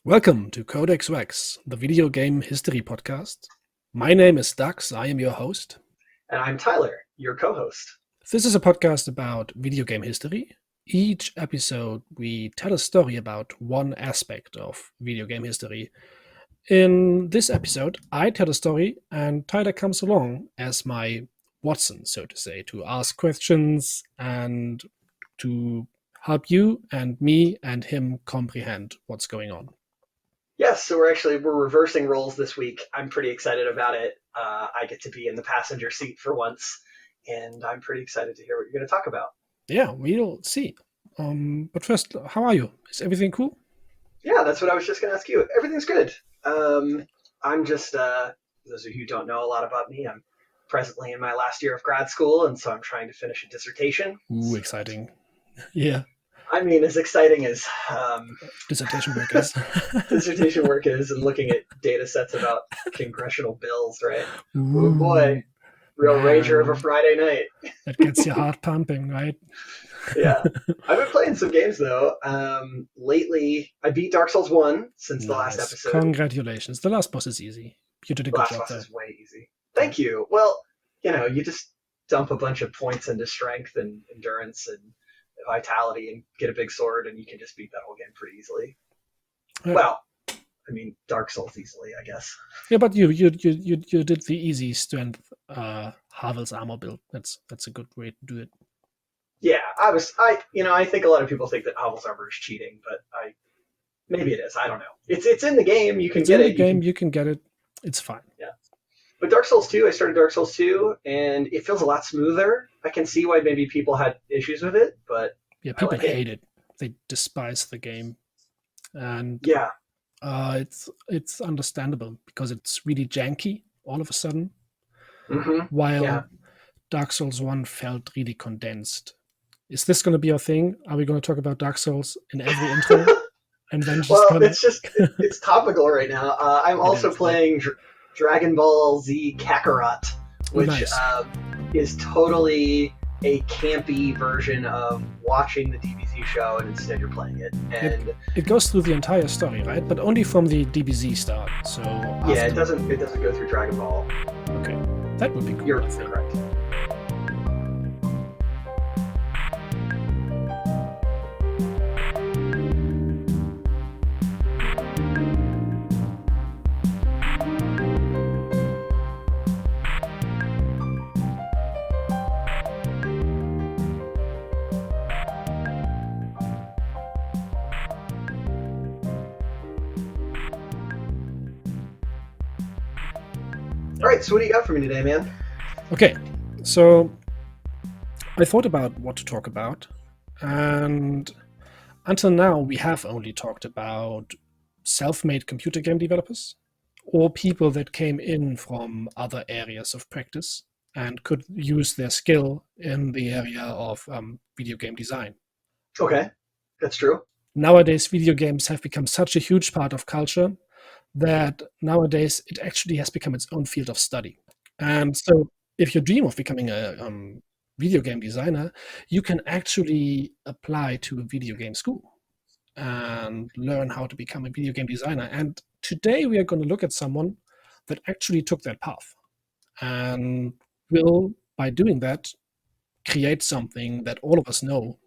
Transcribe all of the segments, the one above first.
Welcome to Codex Rex, the video game history podcast. My name is Dachz, I am your host. And I'm Tyler, your co-host. This is a podcast about video game history. Each episode, we tell a story about one aspect of video game history. In this episode, I tell a story, and Tyler comes along as my Watson, so to say, to ask questions and to help you and me and him comprehend what's going on. Yes, so we're reversing roles this week. I'm pretty excited about it. I get to be in the passenger seat for once, and I'm pretty excited to hear what you're going to talk about. Yeah, we'll see. But first, how are you? Is everything cool? Yeah, that's what I was just going to ask you. Everything's good. I'm just, those of you who don't know a lot about me, I'm presently in my last year of grad school, and so I'm trying to finish a dissertation. Ooh, exciting. Yeah. I mean, as exciting as dissertation work is. Dissertation work is, and looking at data sets about congressional bills, right? Ooh, oh boy, real rager of a Friday night. That gets your heart pumping, right? Yeah. I've been playing some games, though. Lately, I beat Dark Souls 1 since the last episode. Congratulations. The last boss is easy. You did a good job there. The last boss is way easy. Thank you. Well, you just dump a bunch of points into strength and endurance and vitality and get a big sword, and you can just beat that whole game pretty easily. Yeah. Well, I mean, Dark Souls easily, I guess. Yeah, but you did the easy strength Havel's armor build. That's a good way to do it. Yeah, I think a lot of people think that Havel's armor is cheating, but maybe it is. I don't know. It's in the game. You can get it. You can get it. It's fine. Yeah. But Dark Souls 2, I started Dark Souls 2, and it feels a lot smoother. I can see why maybe people had issues with it, but yeah, people hate it. They despise the game, and yeah, it's understandable because it's really janky all of a sudden. Mm-hmm. While Dark Souls 1 felt really condensed. Is this going to be our thing? Are we going to talk about Dark Souls in every intro? And then it's topical right now. I'm also playing Dragon Ball Z Kakarot, which is totally a campy version of watching the DBZ show, and instead you're playing it. And it goes through the entire story, right? But only from the DBZ start. So yeah, it doesn't go through Dragon Ball. Okay, that would be cool. You're correct. All right, so what do you got for me today, man? Okay, so I thought about what to talk about, and until now we have only talked about self-made computer game developers or people that came in from other areas of practice and could use their skill in the area of video game design. Okay, that's true. Nowadays, video games have become such a huge part of culture that nowadays it actually has become its own field of study. And so if you dream of becoming a video game designer, you can actually apply to a video game school and learn how to become a video game designer. And today we are going to look at someone that actually took that path and will, by doing that, create something that all of us know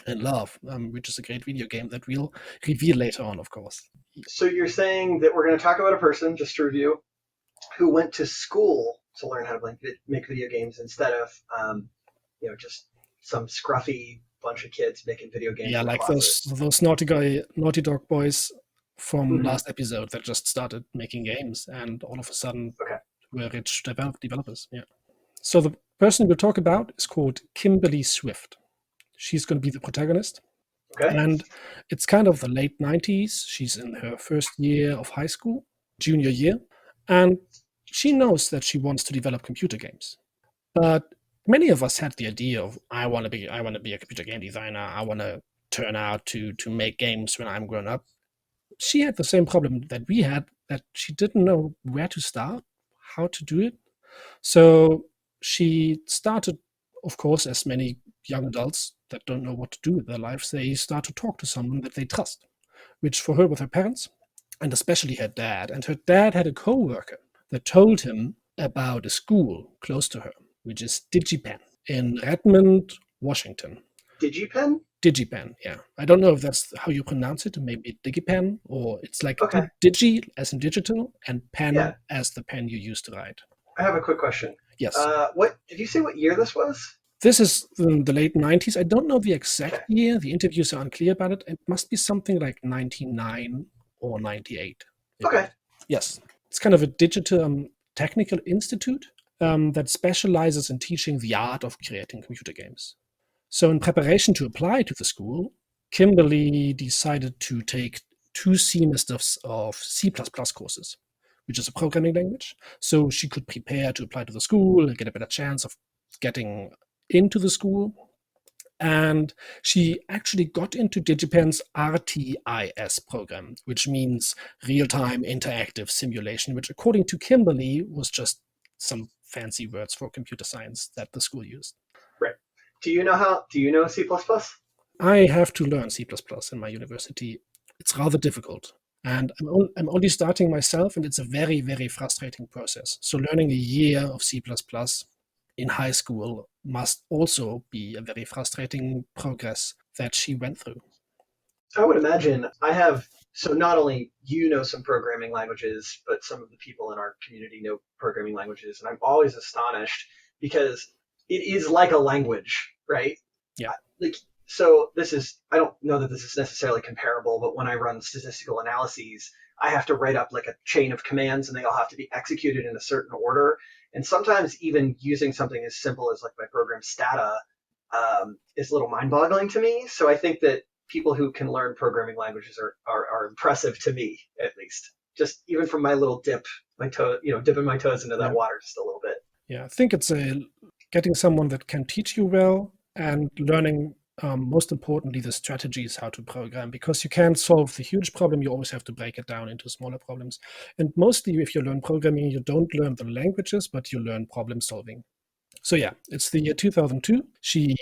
and love, which is a great video game that we'll reveal later on, of course. So you're saying that we're going to talk about a person, just to review, who went to school to learn how to make video games instead of, just some scruffy bunch of kids making video games. Yeah, like those naughty dog boys from last episode that just started making games and all of a sudden were rich developers. Yeah. So the person we'll talk about is called Kimberly Swift. She's going to be the protagonist. Okay. And it's kind of the late 90s. She's in her first year of high school, junior year. And she knows that she wants to develop computer games. But many of us had the idea of, I want to be a computer game designer. I want to turn out to make games when I'm grown up. She had the same problem that we had, that she didn't know where to start, how to do it. So she started, of course, as many young adults that don't know what to do with their lives, they start to talk to someone that they trust, which for her was her parents. and especially her dad. And her dad had a coworker that told him about a school close to her, which is DigiPen in Redmond, Washington. DigiPen? DigiPen, yeah. I don't know if that's how you pronounce it. Maybe DigiPen, or it's like Okay. Digi as in digital, and pen Yeah. as the pen you use to write. I have a quick question. Yes. What did you say? What year this was? This is the late 90s. I don't know the exact Okay. year. The interviews are unclear about it. It must be something like 99 or 98. Okay. Yes. It's kind of a digital technical institute that specializes in teaching the art of creating computer games. So, in preparation to apply to the school, Kimberly decided to take 2 semesters of C++ courses, which is a programming language. So she could prepare to apply to the school and get a better chance of getting into the school. And she actually got into DigiPen's RTIS program, which means real-time interactive simulation, which according to Kimberly was just some fancy words for computer science that the school used. Right. Do you know C++? I have to learn C++ in my university. It's rather difficult. And I'm only starting myself, and it's a very, very frustrating process. So learning a year of C++ in high school must also be a very frustrating progress that she went through. I would imagine so not only you know some programming languages, but some of the people in our community know programming languages. And I'm always astonished because it is like a language, right? Yeah. So I don't know that this is necessarily comparable, but when I run statistical analyses, I have to write up like a chain of commands and they all have to be executed in a certain order. And sometimes even using something as simple as like my program stata is a little mind-boggling to me. So I think that people who can learn programming languages are impressive to me, at least. Just even from my little dipping my toes into that water just a little bit. Yeah, I think it's getting someone that can teach you well and learning, most importantly, the strategies how to program, because you can't solve the huge problem. You always have to break it down into smaller problems. And mostly if you learn programming, you don't learn the languages, but you learn problem solving. So yeah, it's the year 2002. She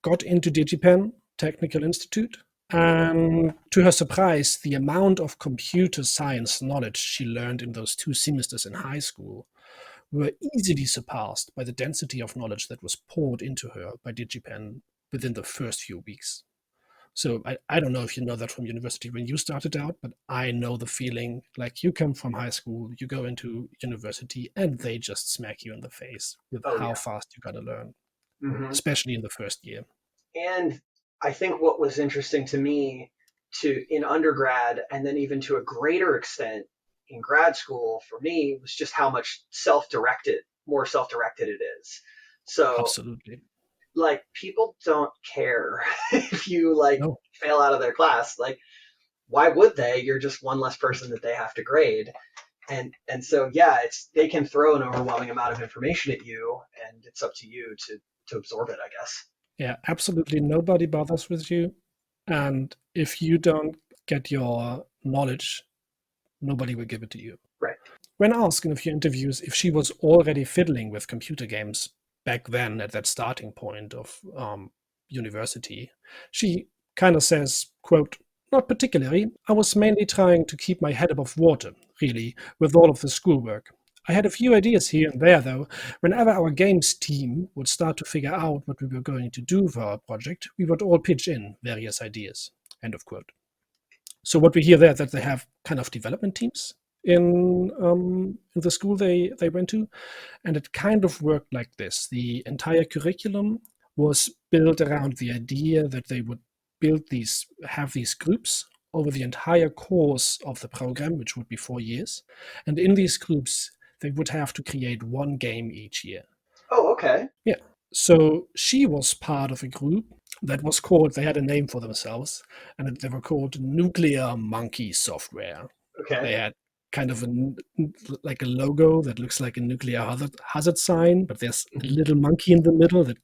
got into DigiPen Technical Institute. And to her surprise, the amount of computer science knowledge she learned in those 2 semesters in high school were easily surpassed by the density of knowledge that was poured into her by DigiPen within the first few weeks. So I don't know if you know that from university when you started out, but I know the feeling like you come from high school, you go into university, and they just smack you in the face with how fast you got to learn, especially in the first year. And I think what was interesting to me in undergrad, and then even to a greater extent in grad school for me, was just how much more self-directed it is. So absolutely, like people don't care if you fail out of their class. Like, why would they? You're just one less person that they have to grade. And so yeah, they can throw an overwhelming amount of information at you, and it's up to you to absorb it, I guess. Yeah, absolutely. Nobody bothers with you. And if you don't get your knowledge, nobody will give it to you. Right. When asked in a few interviews if she was already fiddling with computer games back then at that starting point of university, she kind of says, quote, "Not particularly. I was mainly trying to keep my head above water, really, with all of the schoolwork. I had a few ideas here and there, though. Whenever our games team would start to figure out what we were going to do for our project, we would all pitch in various ideas." End of quote. So what we hear there that they have kind of development teams in the school they went to, and it kind of worked like this. The entire curriculum was built around the idea that they would have these groups over the entire course of the program, which would be 4 years, and in these groups they would have to create one game each year. Oh, okay. Yeah. So she was part of a group that was called, they had a name for themselves, and they were called Nuclear Monkey Software. Okay. They had kind of like a logo that looks like a nuclear hazard sign, but there's a little monkey in the middle that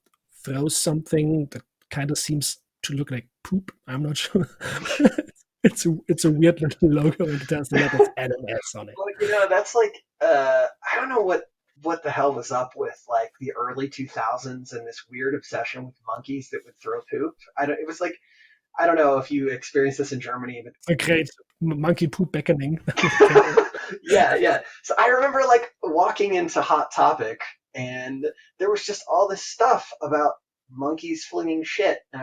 throws something that kind of seems to look like poop. I'm not sure. It's a weird little logo, and it has the letters NMS on it. Well, that's like I don't know what the hell was up with like the early 2000s and this weird obsession with monkeys that would throw poop. It was like, I don't know if you experienced this in Germany, but a great monkey poop beckoning. Yeah. So I remember like walking into Hot Topic, and there was just all this stuff about monkeys flinging shit. And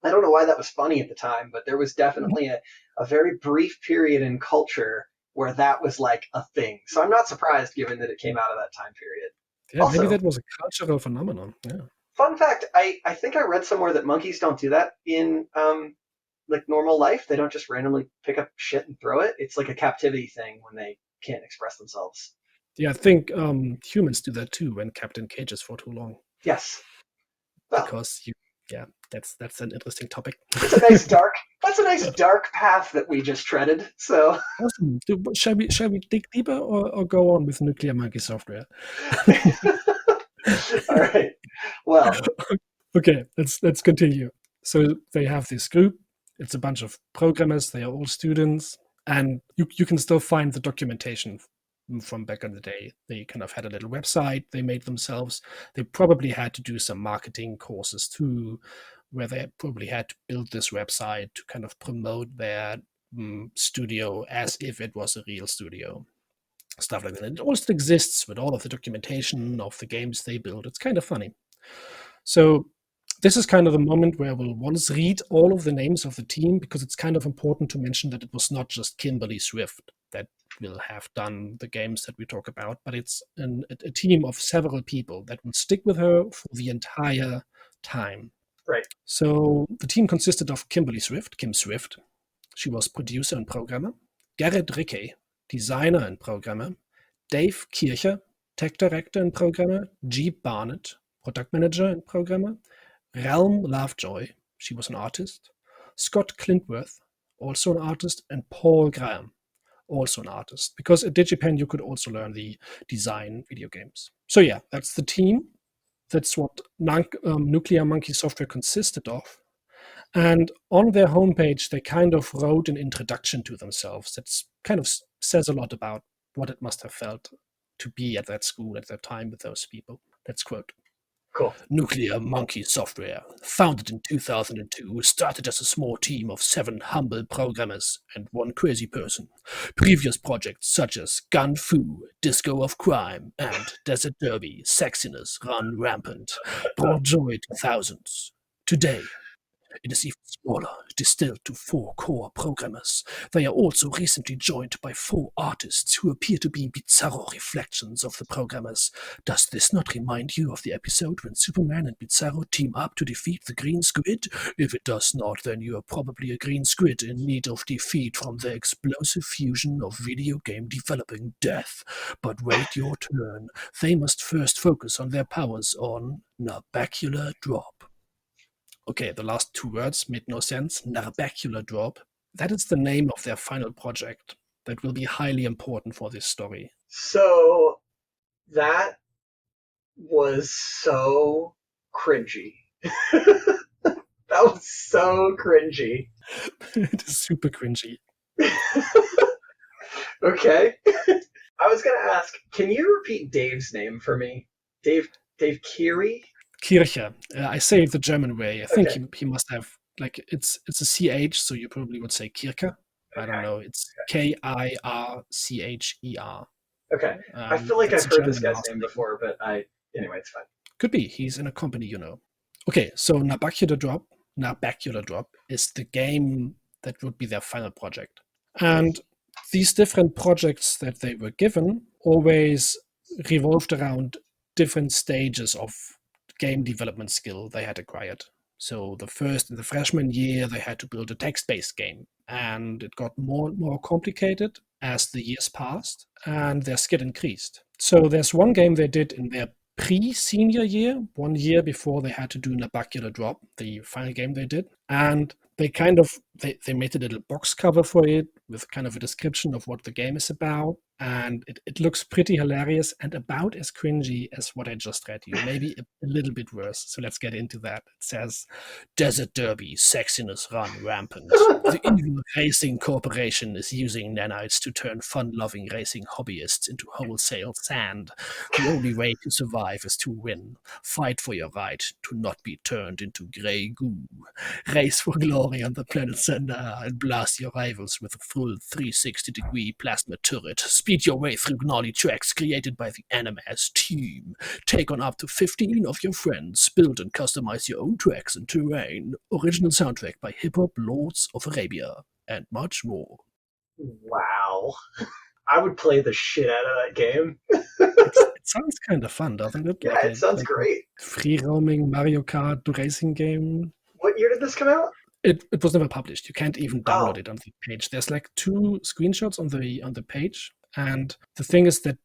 I don't know why that was funny at the time, but there was definitely a very brief period in culture where that was like a thing. So I'm not surprised given that it came out of that time period. Yeah, maybe Also, that was a cultural phenomenon. Yeah. fun fact, I think I read somewhere that monkeys don't do that in like normal life. They don't just randomly pick up shit and throw it. It's like a captivity thing when they can't express themselves. Yeah, I think humans do that too when kept in cages for too long. Yes. Well, Because that's an interesting topic. that's a nice dark path that we just treaded. So Awesome. Shall we dig deeper or go on with Nuclear Monkey Software? all right. Well, Okay, let's continue. So they have this group. It's a bunch of programmers. They are all students, and you can still find the documentation from back in the day. They kind of had a little website they made themselves. They probably had to do some marketing courses too, where they probably had to build this website to kind of promote their studio as if it was a real studio. Stuff like that. It all still exists with all of the documentation of the games they build. It's kind of funny. So this is kind of the moment where we'll once read all of the names of the team, because it's kind of important to mention that it was not just Kimberly Swift that will have done the games that we talk about, but it's a team of several people that will stick with her for the entire time. right. So the team consisted of Kimberly Swift, Kim Swift. She was producer and programmer. Garrett Rickey, designer and programmer. Dave Kircher, tech director and programmer. G. Barnett, product manager and programmer. Realm Lovejoy, she was an artist. Scott Clintworth, also an artist. And Paul Graham, also an artist. Because at DigiPen you could also learn the design video games. So yeah, that's the team. That's what Nuclear Monkey Software consisted of. And on their homepage, they kind of wrote an introduction to themselves that kind of says a lot about what it must have felt to be at that school at that time with those people. Let's quote. Cool. Nuclear Monkey Software, founded in 2002, started as a small team of 7 humble programmers and 1 crazy person. Previous projects such as Gun Fu, Disco of Crime, and Desert Derby, Sexiness Run Rampant, brought joy to thousands. Today, it is even smaller, distilled to 4 core programmers. They are also recently joined by 4 artists who appear to be Bizarro reflections of the programmers. Does this not remind you of the episode when Superman and Bizarro team up to defeat the Green Squid? If it does not, then you are probably a green squid in need of defeat from the explosive fusion of video game developing death. But wait your turn. They must first focus on their powers on Narbacular Drop. Okay, the last 2 words made no sense. Narbacular Drop. That is the name of their final project that will be highly important for this story. So that was so cringy. That was so cringy. It is super cringy. Okay. I was going to ask, can you repeat Dave's name for me? Dave Kiri? Kirche. I say it the German way. I think Okay. he must have, like, it's a CH, so you probably would say Kirche. I don't know. It's Kircher. Okay. I feel like I've That's a heard this German guy's last name name. before, but anyway, it's fine. Could be. He's in a company, you know. Okay, so Narbacular Drop is the game that would be their final project. And these different projects that they were given always revolved around different stages of game development skill they had acquired. So in the freshman year, they had to build a text-based game, and it got more and more complicated as the years passed, and their skill increased. So there's one game they did in their pre-senior year, 1 year before they had to do Narbacular Drop, the final game they did, and they made a little box cover for it with kind of a description of what the game is about, and it looks pretty hilarious and about as cringy as what I just read you, maybe a little bit worse. So let's get into that. It says, Desert Derby, sexiness run rampant. The evil racing corporation is using nanites to turn fun-loving racing hobbyists into wholesale sand. The only way to survive is to win. Fight for your right to not be turned into grey goo. Race for glory on the planet and blast your rivals with a full 360-degree plasma turret. Speed your way through gnarly tracks created by the NMS team. Take on up to 15 of your friends. Build and customize your own tracks and terrain. Original soundtrack by Hip Hop Lords of Arabia. And much more. Wow. I would play the shit out of that game. It sounds kind of fun, doesn't it? Yeah, it sounds great. Free-roaming Mario Kart racing game. What year did this come out? It was never published. You can't even download it on the page. There's like 2 screenshots on the page. And the thing is that,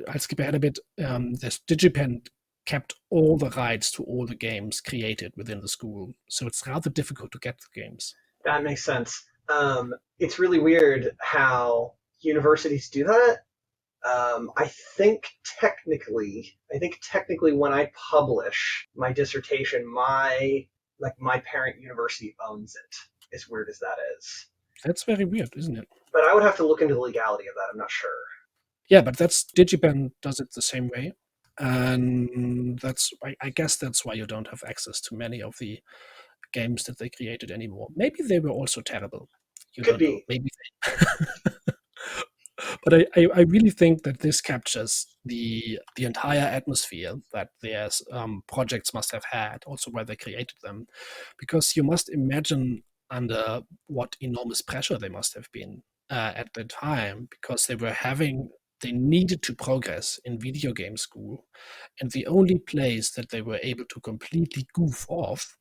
I'll skip ahead a bit, this DigiPen kept all the rights to all the games created within the school. So it's rather difficult to get the games. That makes sense. It's really weird how universities do that. I think technically when I publish my dissertation, my parent university owns it. As weird as that is. That's very weird, isn't it? But I would have to look into the legality of that. I'm not sure. Yeah, but DigiPen does it the same way. And I guess that's why you don't have access to many of the games that they created anymore. Maybe they were also terrible. Could be. Maybe but I really think that this captures the entire atmosphere that their projects must have had, also why they created them. Because you must imagine under what enormous pressure they must have been at the time, because they needed to progress in video game school. And the only place that they were able to completely goof off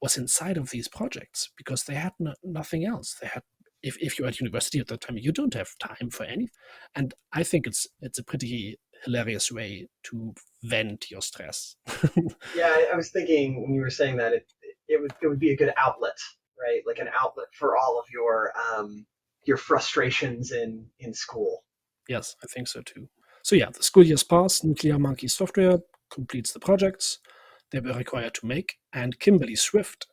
was inside of these projects, because they had nothing else. They had, if you're at university at that time, you don't have time for anything. And I think it's a pretty hilarious way to vent your stress. Yeah, I was thinking when you were saying that it would be a good outlet, right? Like an outlet for all of your frustrations in school. Yes, I think so too. So yeah, the school years pass. Nuclear Monkey Software completes the projects they were required to make, and Kimberly Swift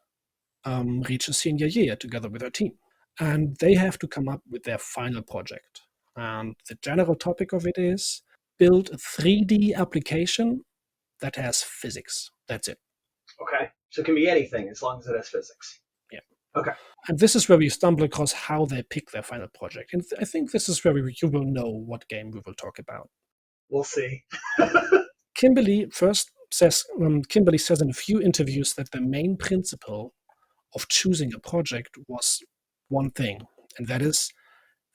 reaches senior year together with her team. And they have to come up with their final project. And the general topic of it is build a 3D application that has physics. That's it. Okay. So it can be anything as long as it has physics. Yeah. Okay. And this is where we stumble across how they pick their final project. And I think this is where you will know what game we will talk about. We'll see. Kimberly says in a few interviews that the main principle of choosing a project was one thing, and that is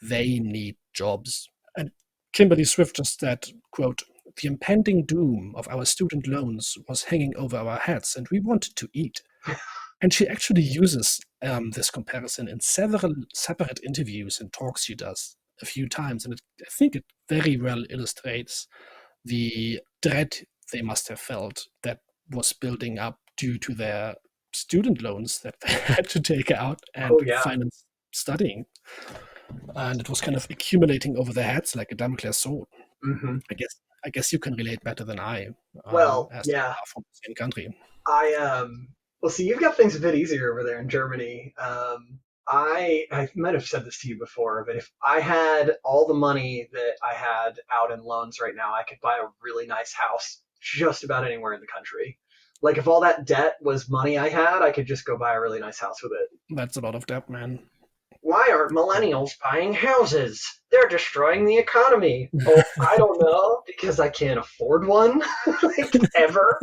they need jobs. And Kimberly Swift just said, quote, "The impending doom of our student loans was hanging over our heads, and we wanted to eat." And she actually uses this comparison in several separate interviews and talks she does a few times, and I think it very well illustrates the dread they must have felt that was building up due to their student loans that they had to take out and finance studying. And it was kind of accumulating over their heads like a Damocles sword. Mm-hmm. I guess you can relate better than I. As yeah, from the same country. Well, see, you've got things a bit easier over there in Germany. I might have said this to you before, but if I had all the money that I had out in loans right now, I could buy a really nice house just about anywhere in the country. Like if all that debt was money I had, I could just go buy a really nice house with it. That's a lot of debt, man. Why aren't millennials buying houses? They're destroying the economy. Oh, I don't know, because I can't afford one, like, ever.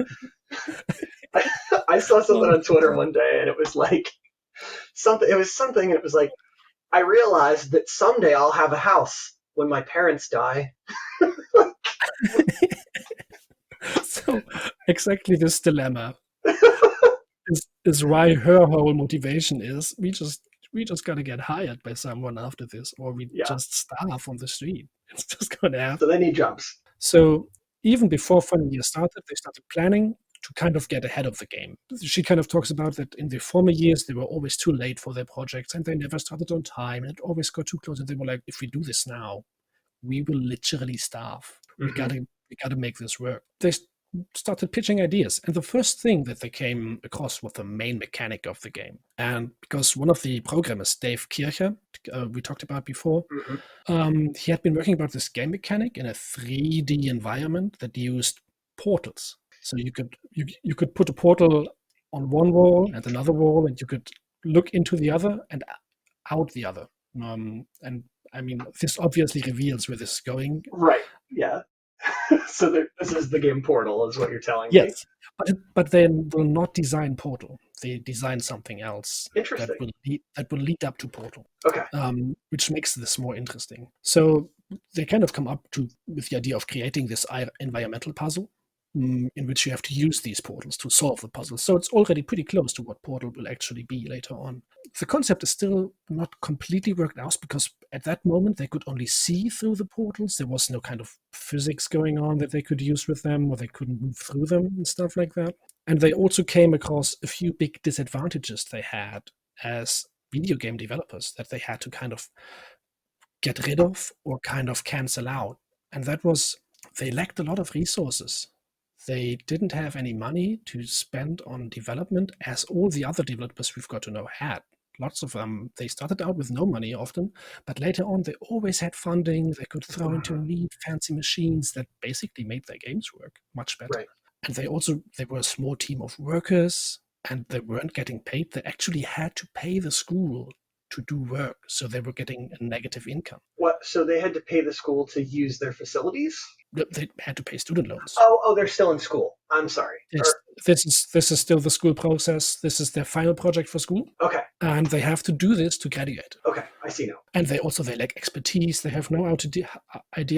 I saw something on Twitter one day, and it was like something, and it was like, I realized that someday I'll have a house when my parents die. So exactly this dilemma is why her whole motivation is we just gotta get hired by someone after this, or we just starve on the street. It's just gonna happen. So they need jobs. So even before final year started, they started planning to kind of get ahead of the game. She kind of talks about that in the former years, they were always too late for their projects and they never started on time and it always got too close. And they were like, if we do this now, we will literally starve. Mm-hmm. We gotta make this work. They started pitching ideas. And the first thing that they came across was the main mechanic of the game. And because one of the programmers, Dave Kircher, we talked about before, he had been working about this game mechanic in a 3D environment that used portals. So you could put a portal on one wall and another wall, and you could look into the other. And out the other. And I mean, this obviously reveals where this is going. Right. Yeah. So this is the game Portal, is what you're telling me. Yes, but they will not design Portal. They design something else that Interesting. will lead up to Portal. Okay. Which makes this more interesting. So they kind of come up with the idea of creating this environmental puzzle, in which you have to use these portals to solve the puzzle. So it's already pretty close to what Portal will actually be later on. The concept is still not completely worked out because at that moment they could only see through the portals. There was no kind of physics going on that they could use with them, or they couldn't move through them and stuff like that. And they also came across a few big disadvantages they had as video game developers that they had to kind of get rid of or kind of cancel out. And that was, they lacked a lot of resources. They didn't have any money to spend on development, as all the other developers we've got to know had. Lots of them, they started out with no money often, but later on they always had funding. They could throw into neat, fancy machines that basically made their games work much better. Right. And they were a small team of workers, and they weren't getting paid. They actually had to pay the school to do work, so they were getting a negative income. What? So they had to pay the school to use their facilities? They had to pay student loans. Oh, they're still in school. I'm sorry. This is still the school process. This is their final project for school. Okay. And they have to do this to graduate. Okay, I see now. And they lack expertise. They have no idea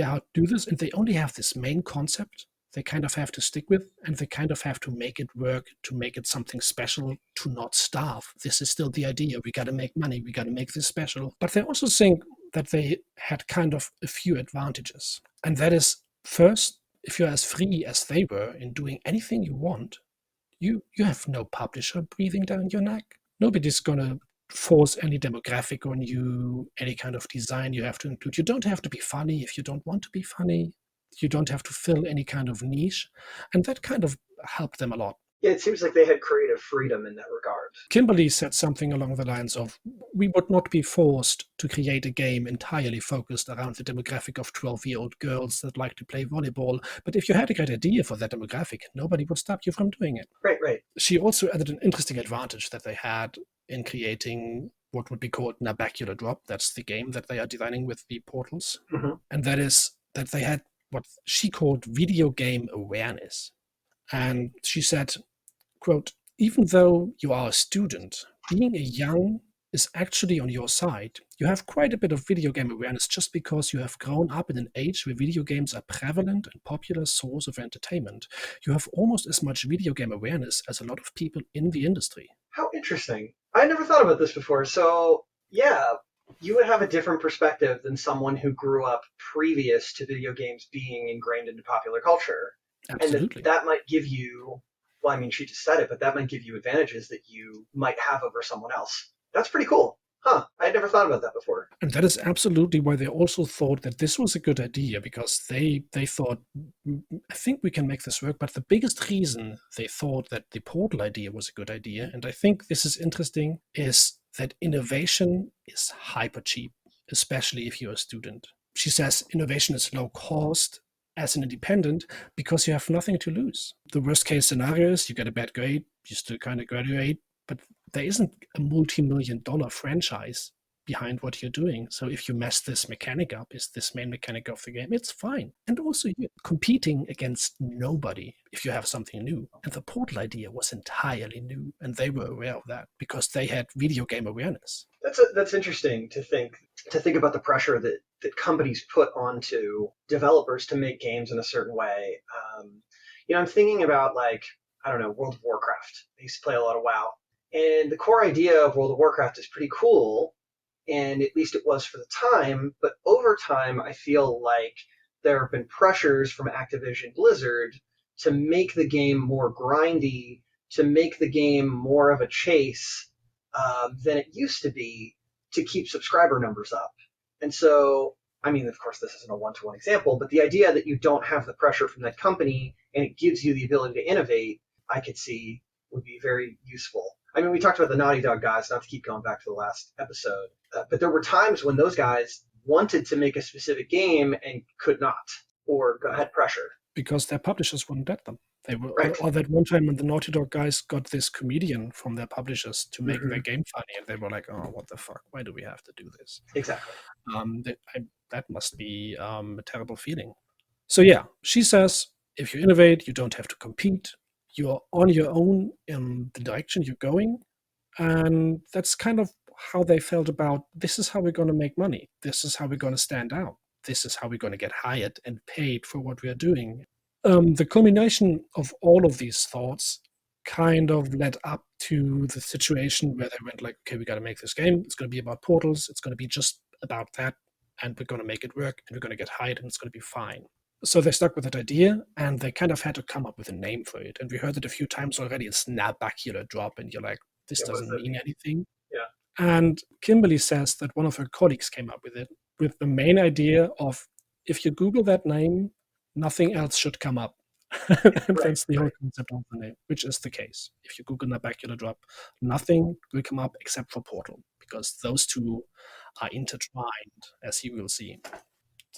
how to do this, and they only have this main concept they kind of have to stick with, and they kind of have to make it work, to make it something special, to not starve. This is still the idea. We got to make money. We got to make this special. But they also think that they had kind of a few advantages. And that is, first, if you're as free as they were in doing anything you want, you have no publisher breathing down your neck. Nobody's going to force any demographic on you, any kind of design you have to include. You don't have to be funny if you don't want to be funny. You don't have to fill any kind of niche. And that kind of helped them a lot. Yeah, it seems like they had creative freedom in that regard. Kimberly said something along the lines of, we would not be forced to create a game entirely focused around the demographic of 12-year-old girls that like to play volleyball. But if you had a great idea for that demographic, nobody would stop you from doing it. Right. She also added an interesting advantage that they had in creating what would be called Nabacular Drop. That's the game that they are designing with the portals. Mm-hmm. And that is that they had what she called video game awareness. And she said, quote, even though you are a student, being a young is actually on your side. You have quite a bit of video game awareness just because you have grown up in an age where video games are prevalent and popular source of entertainment. You have almost as much video game awareness as a lot of people in the industry. How interesting. I never thought about this before. So, yeah, you would have a different perspective than someone who grew up previous to video games being ingrained into popular culture. Absolutely. And that might give you, well, I mean, she just said it, but that might give you advantages that you might have over someone else. That's pretty cool. Huh, I had never thought about that before. And that is absolutely why they also thought that this was a good idea, because they thought, I think we can make this work. But the biggest reason they thought that the portal idea was a good idea, and I think this is interesting, is that innovation is hyper cheap, especially if you're a student. She says innovation is low cost as an independent because you have nothing to lose. The worst case scenario is you get a bad grade, you still kind of graduate, but there isn't a multi-million-dollar franchise behind what you're doing. So if you mess this mechanic up, is this main mechanic of the game, it's fine. And also you're competing against nobody if you have something new. And the portal idea was entirely new, and they were aware of that because they had video game awareness. That's interesting to think about the pressure that companies put onto developers to make games in a certain way. I'm thinking about, like, I don't know, World of Warcraft. I used to play a lot of WoW. And the core idea of World of Warcraft is pretty cool, and at least it was for the time. But over time, I feel like there have been pressures from Activision Blizzard to make the game more grindy, to make the game more of a chase than it used to be, to keep subscriber numbers up. And so, I mean, of course, this isn't a one-to-one example, but the idea that you don't have the pressure from that company and it gives you the ability to innovate, I could see would be very useful. I mean, we talked about the Naughty Dog guys, not to keep going back to the last episode, but there were times when those guys wanted to make a specific game and could not, or had pressure. Because their publishers wouldn't let them. They were, Right. or that one time when the Naughty Dog guys got this comedian from their publishers to make their Hmm. game funny, and they were like, "Oh, what the fuck? Why do we have to do this?" Exactly. That must be a terrible feeling. So yeah, she says if you innovate, you don't have to compete. You're on your own in the direction you're going, and that's kind of how they felt about this is how we're going to make money. This is how we're going to stand out. This is how we're going to get hired and paid for what we're doing. The culmination of all of these thoughts kind of led up to the situation where they went like, okay, we got to make this game. It's going to be about portals. It's going to be just about that, and we're going to make it work, and we're going to get hired, and it's going to be fine. So they stuck with that idea, and they kind of had to come up with a name for it. And we heard it a few times already. It's Nabacular Drop, and you're like, this Yeah, what does doesn't that mean mean? anything. Yeah. And Kimberly says that one of her colleagues came up with it with the main idea of if you Google that name, nothing else should come up. And Right. that's the whole Right. concept of the name, which is the case. If you Google Nabacular Drop, nothing will come up except for Portal, because those two are intertwined, as you will see.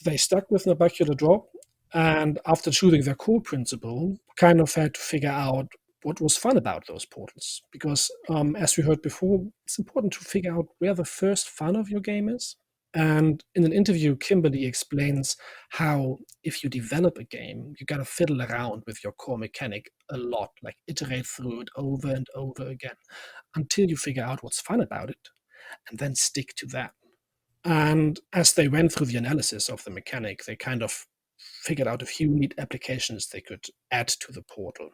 They stuck with Nabacular Drop, and after choosing their core principle, kind of had to figure out what was fun about those portals. Because, as we heard before, it's important to figure out where the first fun of your game is. And in an interview, Kimberly explains how if you develop a game, you gotta fiddle around with your core mechanic a lot, like iterate through it over and over again until you figure out what's fun about it, and then stick to that. And as they went through the analysis of the mechanic, they kind of figured out a few neat applications they could add to the portal.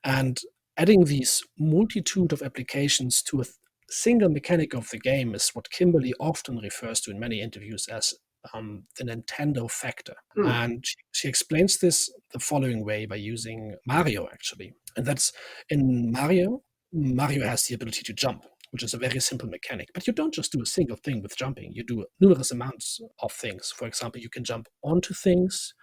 And adding these multitude of applications to a single mechanic of the game is what Kimberly often refers to in many interviews as the Nintendo factor. Hmm. And she explains this the following way by using Mario, actually. And that's in Mario, Mario has the ability to jump, which is a very simple mechanic. But you don't just do a single thing with jumping, you do numerous amounts of things. For example, you can jump onto things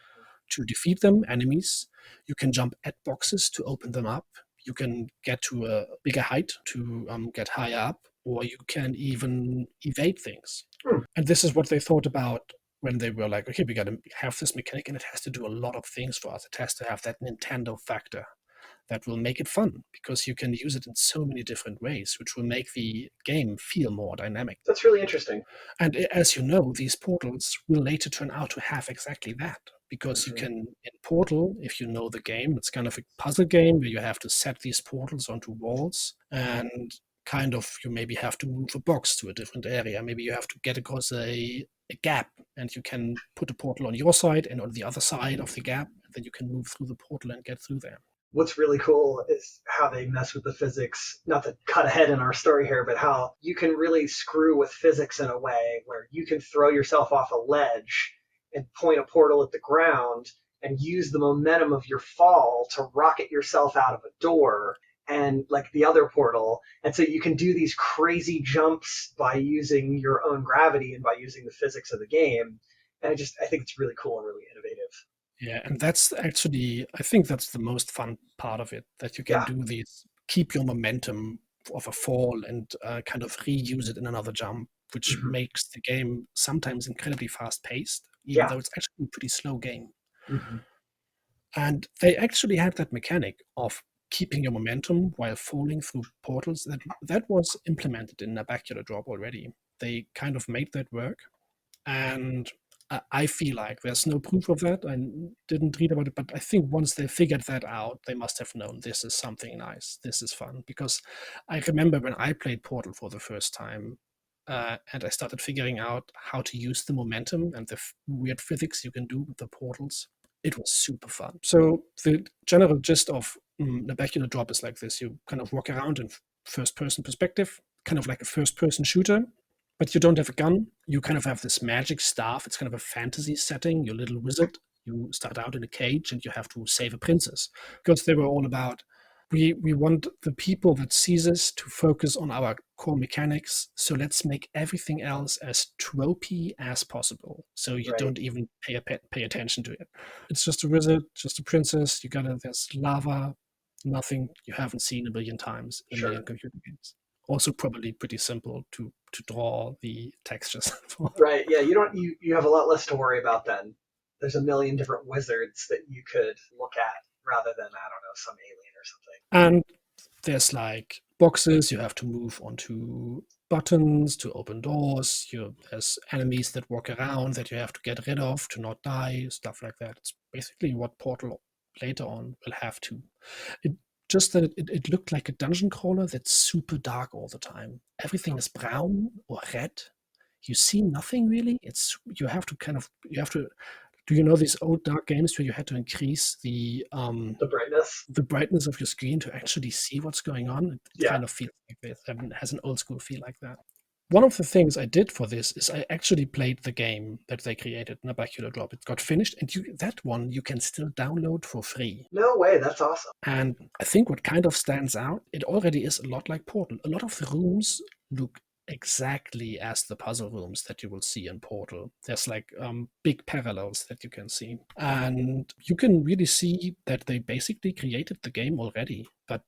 to defeat them, enemies. You can jump at boxes to open them up. You can get to a bigger height to get higher up, or you can even evade things. Hmm. And this is what they thought about when they were like, okay, we got to have this mechanic and it has to do a lot of things for us. It has to have that Nintendo factor that will make it fun because you can use it in so many different ways, which will make the game feel more dynamic. That's really interesting. And as you know, these portals will later turn out to have exactly that. Because you Hmm. can, in Portal, if you know the game, it's kind of a puzzle game where you have to set these portals onto walls and kind of you maybe have to move a box to a different area. Maybe you have to get across a gap and you can put a portal on your side and on the other side of the gap. And then you can move through the portal and get through there. What's really cool is how they mess with the physics. Not to cut ahead in our story here, but how you can really screw with physics in a way where you can throw yourself off a ledge and point a portal at the ground and use the momentum of your fall to rocket yourself out of a door and like the other portal. And so you can do these crazy jumps by using your own gravity and by using the physics of the game. And I think it's really cool and really innovative. Yeah, and that's actually, I think that's the most fun part of it, that you can Yeah. do these, keep your momentum of a fall and kind of reuse it in another jump, which Hmm. makes the game sometimes incredibly fast paced, even Yeah. though it's actually a pretty slow game. Hmm. And they actually had that mechanic of keeping your momentum while falling through portals. That was implemented in Nabacular Drop already. They kind of made that work. And I feel like there's no proof of that. I didn't read about it, but I think once they figured that out, they must have known this is something nice. This is fun. Because I remember when I played Portal for the first time, and I started figuring out how to use the momentum and the weird physics you can do with the portals. It was super fun. So the general gist of Nabacular Drop is like this: you kind of walk around in first-person perspective, kind of like a first-person shooter, but you don't have a gun. You kind of have this magic staff. It's kind of a fantasy setting. You're a little wizard. You start out in a cage and you have to save a princess because they were all about we want the people that sees us to focus on our core mechanics. So let's make everything else as tropey as possible. So you Right. don't even pay attention to it. It's just a wizard, just a princess. You got there's lava, nothing you haven't seen a million times in a Sure. million computer games. Also, probably pretty simple to draw the textures for. Right. Yeah. You have a lot less to worry about then. There's a million different wizards that you could look at. rather than, I don't know, some alien or something. And there's like boxes you have to move onto, buttons to open doors. There's enemies that walk around that you have to get rid of to not die, stuff like that. It's basically what Portal later on will have to. It just that it looked like a dungeon crawler that's super dark all the time. Everything is brown or red. You see nothing really. You have to. Do you know these old dark games where you had to increase The brightness. the brightness of your screen to actually see what's going on? It Yeah. kind of feels like this. It has an old school feel like that. One of the things I did for this is I actually played the game that they created, Nabacular Drop. It got finished, and that one you can still download for free. No way, that's awesome. And I think what kind of stands out, it already is a lot like Portal. A lot of the rooms look exactly as the puzzle rooms that you will see in Portal. There's like big parallels that you can see. And you can really see that they basically created the game already. But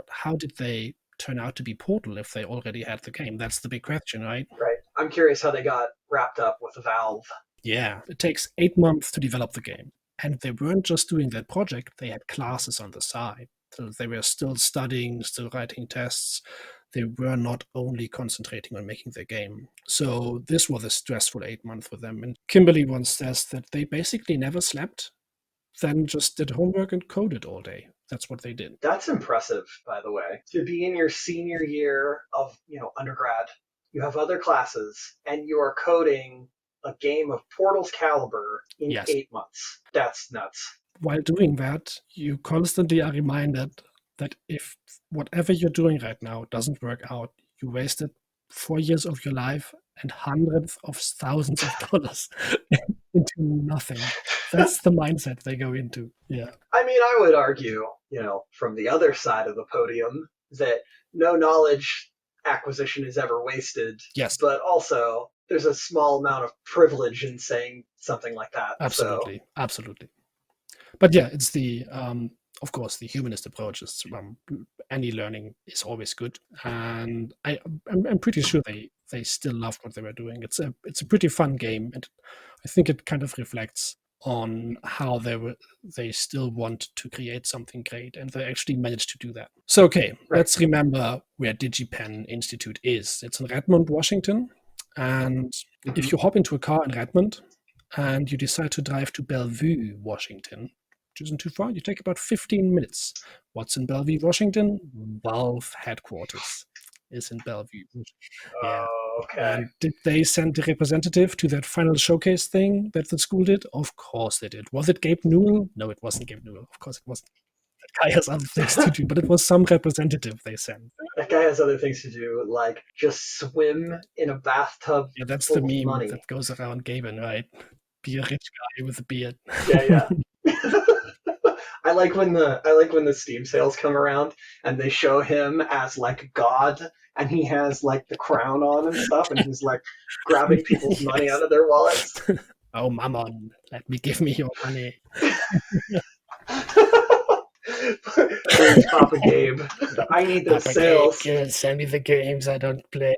how did they turn out to be Portal if they already had the game? That's the big question, right? Right. I'm curious how they got wrapped up with Valve. Yeah, it takes 8 months to develop the game. And they weren't just doing that project, they had classes on the side. So they were still studying, still writing tests. They were not only concentrating on making their game. So this was a stressful 8 months for them. And Kimberly once says that they basically never slept, then just did homework and coded all day. That's what they did. That's impressive, by the way. To be in your senior year of, undergrad, you have other classes, and you are coding a game of Portal's caliber in 8 months. That's nuts. While doing that, you constantly are reminded that if whatever you're doing right now doesn't work out, you wasted 4 years of your life and hundreds of thousands of dollars into nothing. That's the mindset they go into. Yeah. I mean, I would argue, from the other side of the podium, that no knowledge acquisition is ever wasted. Yes. But also, there's a small amount of privilege in saying something like that. Absolutely. Absolutely. But yeah, it's of course, the humanist approach is any learning is always good, and I'm pretty sure they still loved what they were doing. It's a pretty fun game, and I think it kind of reflects on how they still want to create something great, and they actually managed to do that. So okay, let's remember where DigiPen Institute is. It's in Redmond, Washington, and if you hop into a car in Redmond and you decide to drive to Bellevue, Washington, which isn't too far, you take about 15 minutes. What's in Bellevue, Washington? Valve headquarters is in Bellevue. Yeah. Okay. And did they send a representative to that final showcase thing that the school did? Of course they did. Was it Gabe Newell? No, it wasn't Gabe Newell. Of course it wasn't. That guy has other things to do, but it was some representative they sent. That guy has other things to do, like just swim in a bathtub. Yeah, that's the meme that goes around Gaben, right? Be a rich guy with a beard. Yeah. I like when the Steam sales come around and they show him as like God, and he has like the crown on and stuff, and he's like grabbing people's money out of their wallets. Oh, Mammon, give me your money. Please, Papa Gabe, I need those Papa sales. Gabe, send me the games I don't play.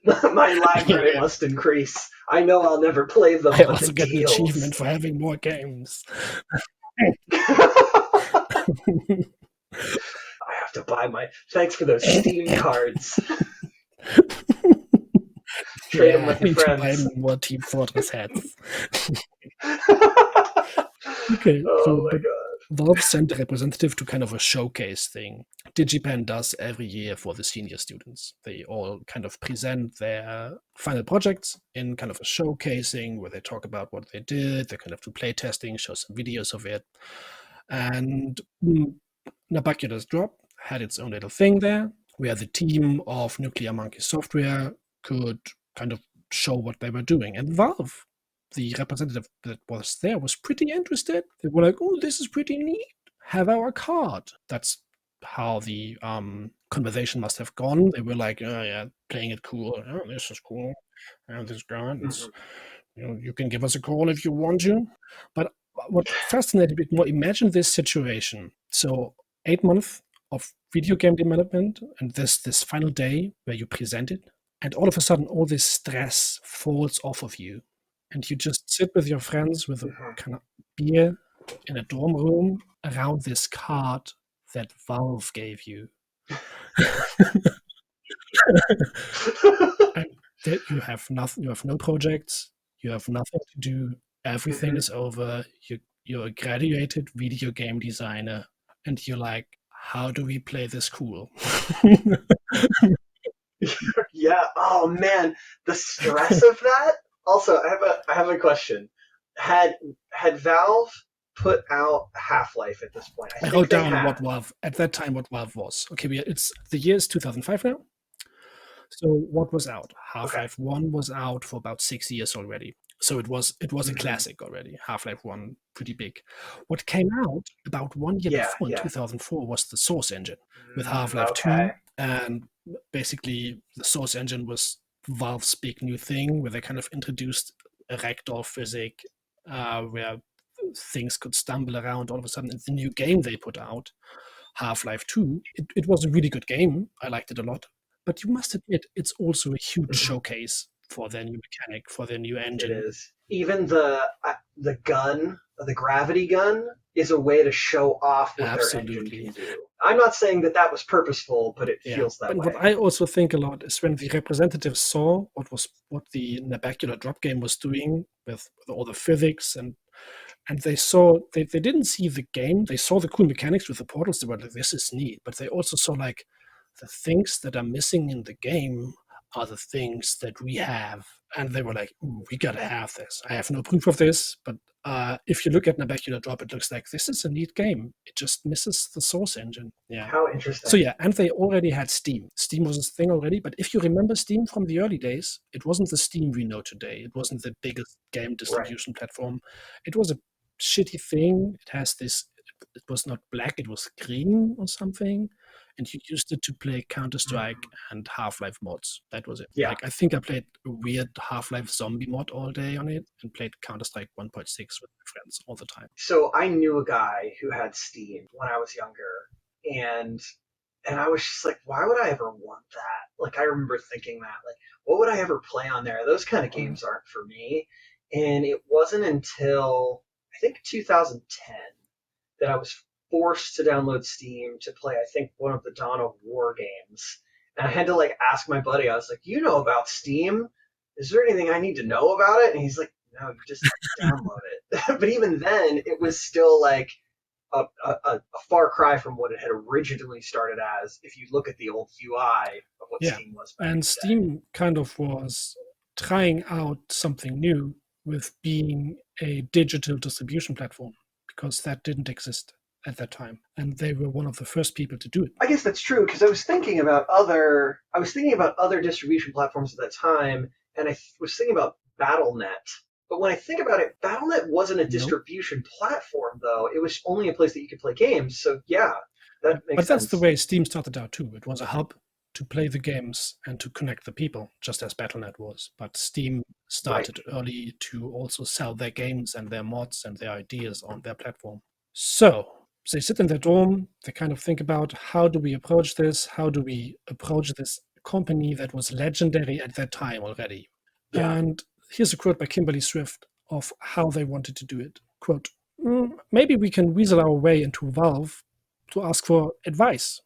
My library must increase. I know I'll never play them. I also get an achievement for having more games. I have to buy thanks for those Steam cards. Trade them with your friends. I need to buy more Team Fortress hats. Okay, oh my God. Valve sent a representative to kind of a showcase thing. DigiPen does every year for the senior students. They all kind of present their final projects in kind of a showcasing where they talk about what they did. They kind of do play testing, show some videos of it. And Nabacular's Drop had its own little thing there where the team of Nuclear Monkey Software could kind of show what they were doing. And Valve, the representative that was there, was pretty interested. They were like, oh, this is pretty neat. Have our card. That's how the conversation must have gone. They were like, oh, yeah, playing it cool. Oh, this is cool. Oh, this card. You can give us a call if you want to. But what fascinated me more, imagine this situation. So 8 months of video game development and this final day where you present it, and all of a sudden all this stress falls off of you. And you just sit with your friends with a kind of beer in a dorm room around this card that Valve gave you. And that you have nothing, you have no projects, you have nothing to do, everything is over, you're a graduated video game designer, and you're like, how do we play this cool? Yeah. Oh man, the stress of that. Also, I have a question. Had Valve put out Half-Life at this point? I think wrote they down had. what Valve at that time what Valve was. Okay, it's the year is 2005 now. So what was out? Okay. Half-Life 1 was out for about 6 years already. So it was a Mhm. classic already. Half-Life 1, pretty big. What came out about 1 year Yeah, before in yeah. 2004 was the Source engine with Half-Life 2. Okay. And basically, the Source engine was Valve's big new thing where they kind of introduced a ragdoll physics where things could stumble around all of a sudden. It's the new game they put out, Half-Life 2. It was a really good game. I liked it a lot. But you must admit, it's also a huge Mhm. showcase for their new mechanic, for their new It engine. is. Even the gun, the gravity gun, is a way to show off what their engine Absolutely. can do. I'm not saying that that was purposeful, but it Yeah. feels that But way. what I also think a lot is when the representatives saw what the Nabacular drop game was doing with all the physics and they saw they didn't see the game, they saw the cool mechanics with the portals, they were like, this is neat, but they also saw like the things that are missing in the game are the things that we have. And they were like, ooh, we gotta have this. I have no proof of this, but if you look at Nabacular Drop, it looks like this is a neat game. It just misses the source engine. Yeah. How interesting. So yeah, and they already had Steam. Steam was a thing already, but if you remember Steam from the early days, it wasn't the Steam we know today. It wasn't the biggest game distribution platform. It was a shitty thing. It has this. It was not black. It was green or something, and you used it to play Counter-Strike and Half-Life mods. That was it. Yeah. Like I think I played a weird Half-Life zombie mod all day on it, and played Counter-Strike 1.6 with my friends all the time. So I knew a guy who had Steam when I was younger, and I was just like, why would I ever want that? Like, I remember thinking that, like, what would I ever play on there? Those kind of games aren't for me. And it wasn't until I think 2010 that I was forced to download Steam to play, I think, one of the Dawn of War games. And I had to like ask my buddy, I was like, you know about Steam? Is there anything I need to know about it? And he's like, no, you just download it. But even then, it was still like a far cry from what it had originally started as if you look at the old UI of what Steam was back in And the day. Steam kind of was trying out something new with being a digital distribution platform because that didn't exist at that time. And they were one of the first people to do it. I guess that's true because I was thinking about other distribution platforms at that time, and I was thinking about BattleNet. But when I think about it, BattleNet wasn't a distribution platform, though. It was only a place that you could play games. So yeah, that makes sense. But that's the way Steam started out too. It was a hub to play the games and to connect the people, just as BattleNet was. But Steam started early to also sell their games and their mods and their ideas on their platform. So they sit in their dorm, they kind of think about how do we approach this? How do we approach this company that was legendary at that time already? Yeah. And here's a quote by Kimberly Swift of how they wanted to do it. Quote, maybe we can weasel our way into Valve to ask for advice,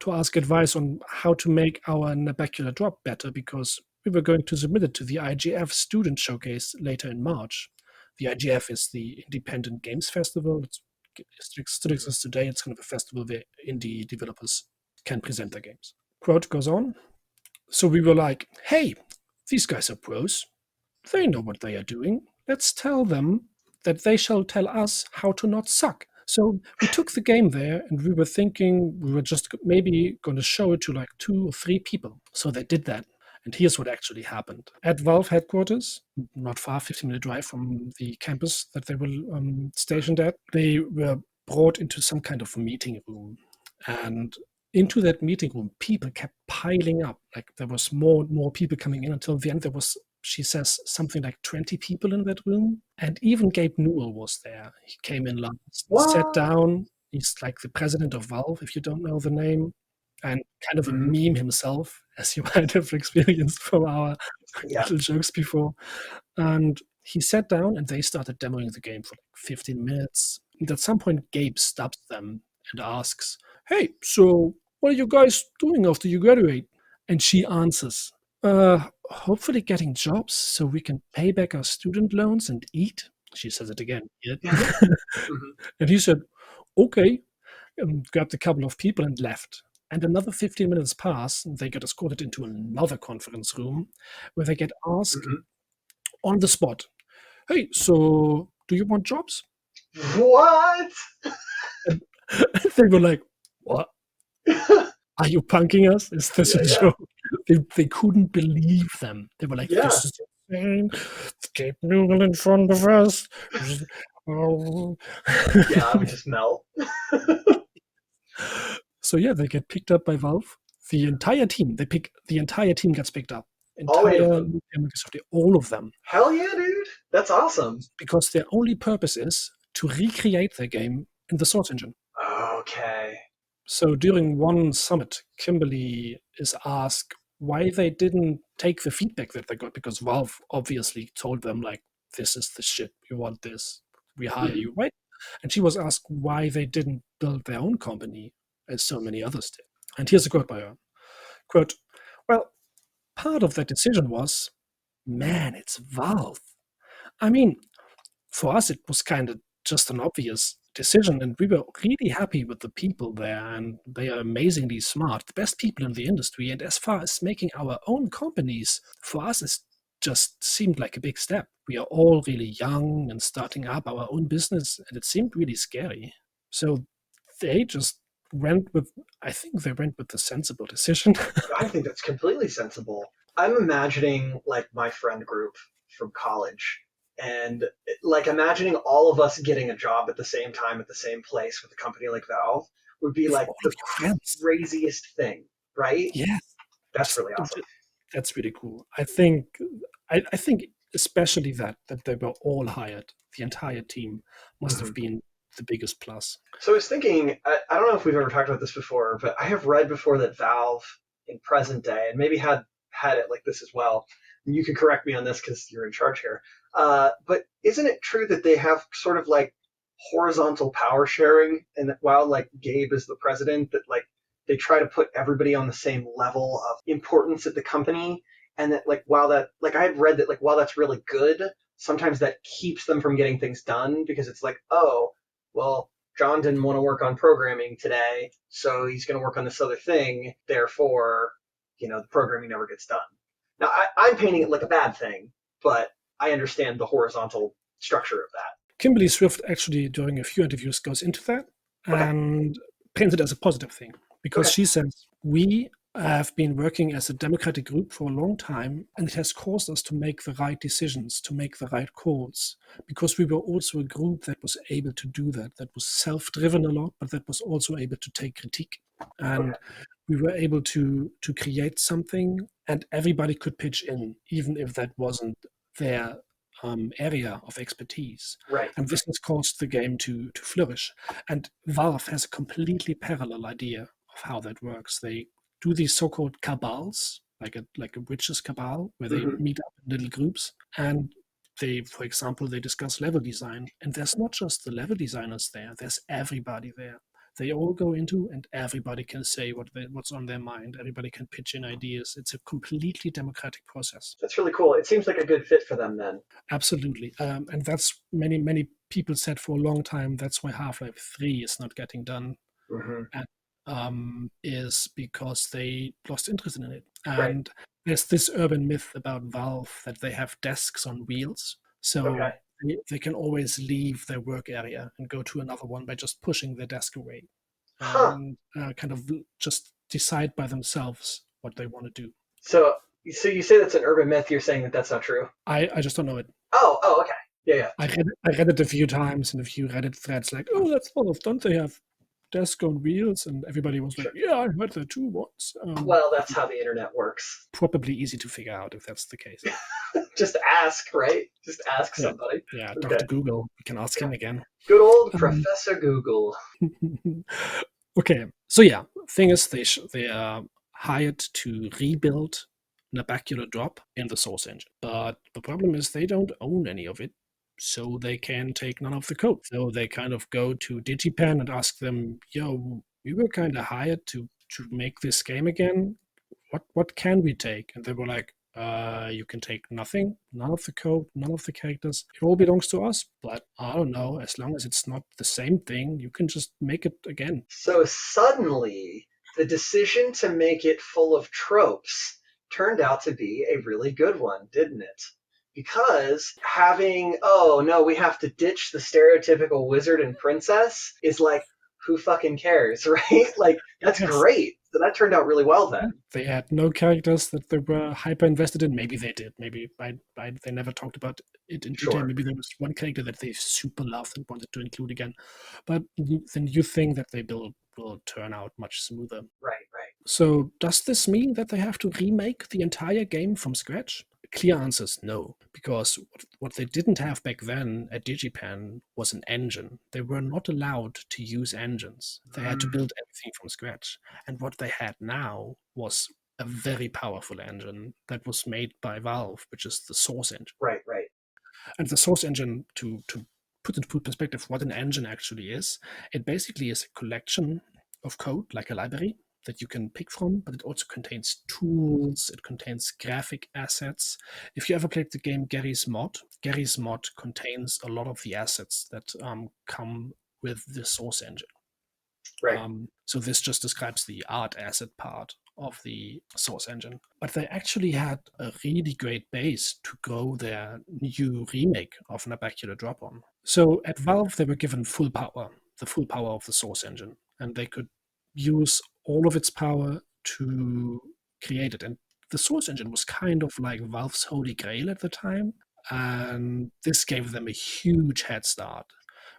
to ask advice on how to make our Nabacular drop better, because we were going to submit it to the IGF Student Showcase later in March. The IGF is the Independent Games Festival. It still exists today. It's kind of a festival where indie developers can present their games. Quote goes on. So we were like, hey, these guys are pros. They know what they are doing. Let's tell them that they shall tell us how to not suck. So we took the game there and we were thinking we were just maybe going to show it to like 2 or 3 people. So they did that. And here's what actually happened. At Valve headquarters, not far, 15-minute drive from the campus that they were stationed at, they were brought into some kind of meeting room. And into that meeting room, people kept piling up. Like there was more and more people coming in until the end there was, she says, something like 20 people in that room. And even Gabe Newell was there. He came in last, sat down. He's like the president of Valve, if you don't know the name, and kind of a meme himself, as you might have experienced from our little jokes before. And he sat down and they started demoing the game for like 15 minutes. And at some point, Gabe stops them and asks, "Hey, so what are you guys doing after you graduate?" And she answers, hopefully getting jobs so we can pay back our student loans and eat. She says it again. Yeah. Mhm. And he said, okay, grabbed a couple of people and left. And another 15 minutes pass, and they get escorted into another conference room where they get asked Mhm. on the spot, "Hey, so do you want jobs?" What? And they were like, "What? Are you punking us? Is this Yeah, a yeah. joke?" They couldn't believe them. They were like, Yeah. "This is insane. Gabe Newell in front of us." Oh. Yeah, I would just melt. So yeah, they get picked up by Valve. The entire team, the entire team gets picked up. All 8 of Entire them. Microsoft, all of them, Hell yeah, dude. That's awesome. because their only purpose is to recreate their game in the Source engine. Okay. So during one summit, Kimberly is asked why they didn't take the feedback that they got, because Valve obviously told them like, "This is the shit. We want this. We hire Mhm. you," right? And she was asked why they didn't build their own company, as so many others did. And here's a quote by her. Quote, "Well, part of that decision was, man, it's Valve. I mean, for us, it was kind of just an obvious decision, and we were really happy with the people there, and they are amazingly smart, the best people in the industry. And as far as making our own companies, for us, it just seemed like a big step. We are all really young and starting up our own business, and it seemed really scary. So they just went with, I think they went with the sensible decision." I think that's completely sensible. I'm imagining like my friend group from college and like imagining all of us getting a job at the same time at the same place with a company like Valve would be With like all of the your friends. craziest thing, right? Yes. That's Just, really awesome. that's really cool. I think especially that they were all hired. The entire team must have Mhm. been the biggest plus. So I was thinking, I don't know if we've ever talked about this before, but I have read before that Valve in present day, and maybe had it like this as well. And you can correct me on this because you're in charge here. But isn't it true that they have sort of like horizontal power sharing, and that while like Gabe is the president, that like they try to put everybody on the same level of importance at the company, and that like while that like I had read that like while that's really good, sometimes that keeps them from getting things done because it's like, oh, well, John didn't want to work on programming today, so he's going to work on this other thing. Therefore, the programming never gets done. Now, I'm painting it like a bad thing, but I understand the horizontal structure of that. Kimberly Swift actually, during a few interviews, goes into that Okay. and paints it as a positive thing, because Okay. she says, we have been working as a democratic group for a long time, and it has caused us to make the right decisions, to make the right calls, because we were also a group that was able to do that, that was self-driven a lot, but that was also able to take critique. And Okay. we were able to create something, and everybody could pitch in, even if that wasn't their area of expertise. Right. And this has caused the game to flourish. And Valve has a completely parallel idea of how that works. They do these so-called cabals, like a witches cabal, where they Mm-hmm. meet up in little groups, and they, for example, they discuss level design. And there's not just the level designers there; there's everybody there. They all go into, and everybody can say what's on their mind. Everybody can pitch in ideas. It's a completely democratic process. That's really cool. It seems like a good fit for them then. Absolutely. And that's many people said for a long time, that's why Half-Life 3 is not getting done. Mm-hmm. And is because they lost interest in it. Right. And there's this urban myth about Valve that they have desks on wheels. Okay. So they can always leave their work area and go to another one by just pushing their desk away, Huh. and kind of just decide by themselves what they want to do. So you say that's an urban myth. You're saying that that's not true. I just don't know it. Oh, okay. Yeah. I read it a few times in a few Reddit threads, like, oh, that's Valve, don't they have desk on wheels? And everybody was like, Sure. yeah, I heard that too once. Well, that's how the internet works. Probably easy to figure out if that's the case. Just ask, right? Just ask Yeah, somebody. yeah. Okay. Dr. Google, we can ask him again. Good old Um, Professor Google. okay, so yeah, thing is, they are hired to rebuild Nabacular drop in the source engine. But the problem is they don't own any of it, so they can take none of the code. So they kind of go to DigiPen and ask them, yo, we were kind of hired to make this game again. What can we take? And they were like, you can take nothing, none of the code, none of the characters. It all belongs to us. But I don't know, as long as it's not the same thing, you can just make it again. So suddenly, the decision to make it full of tropes turned out to be a really good one, didn't it? Because having, oh no, we have to ditch the stereotypical wizard and princess is like, who fucking cares, right? Like, that's Yes. great. So that turned out really well then. They had no characters that they were hyper invested in. Maybe they did. Maybe they never talked about it in detail. Sure. Maybe there was one character that they super loved and wanted to include again. But then you think that they will turn out much smoother. Right. So does this mean that they have to remake the entire game from scratch? Clear answer is no, because what they didn't have back then at DigiPen was an engine. They were not allowed to use engines. They had to build everything from scratch. And what they had now was a very powerful engine that was made by Valve, which is the Source engine. Right. And the Source engine, to put into perspective what an engine actually is, it basically is a collection of code, like a library, that you can pick from, but it also contains tools, it contains graphic assets. If you ever played the game Garry's Mod contains a lot of the assets that come with the Source engine. Right. So this just describes the art asset part of the Source engine. But they actually had a really great base to grow their new remake of Nabacular Drop on. So at Valve, they were given full power, the full power of the Source engine, and they could use all of its power to create it. And the Source engine was kind of like Valve's holy grail at the time, and this gave them a huge head start.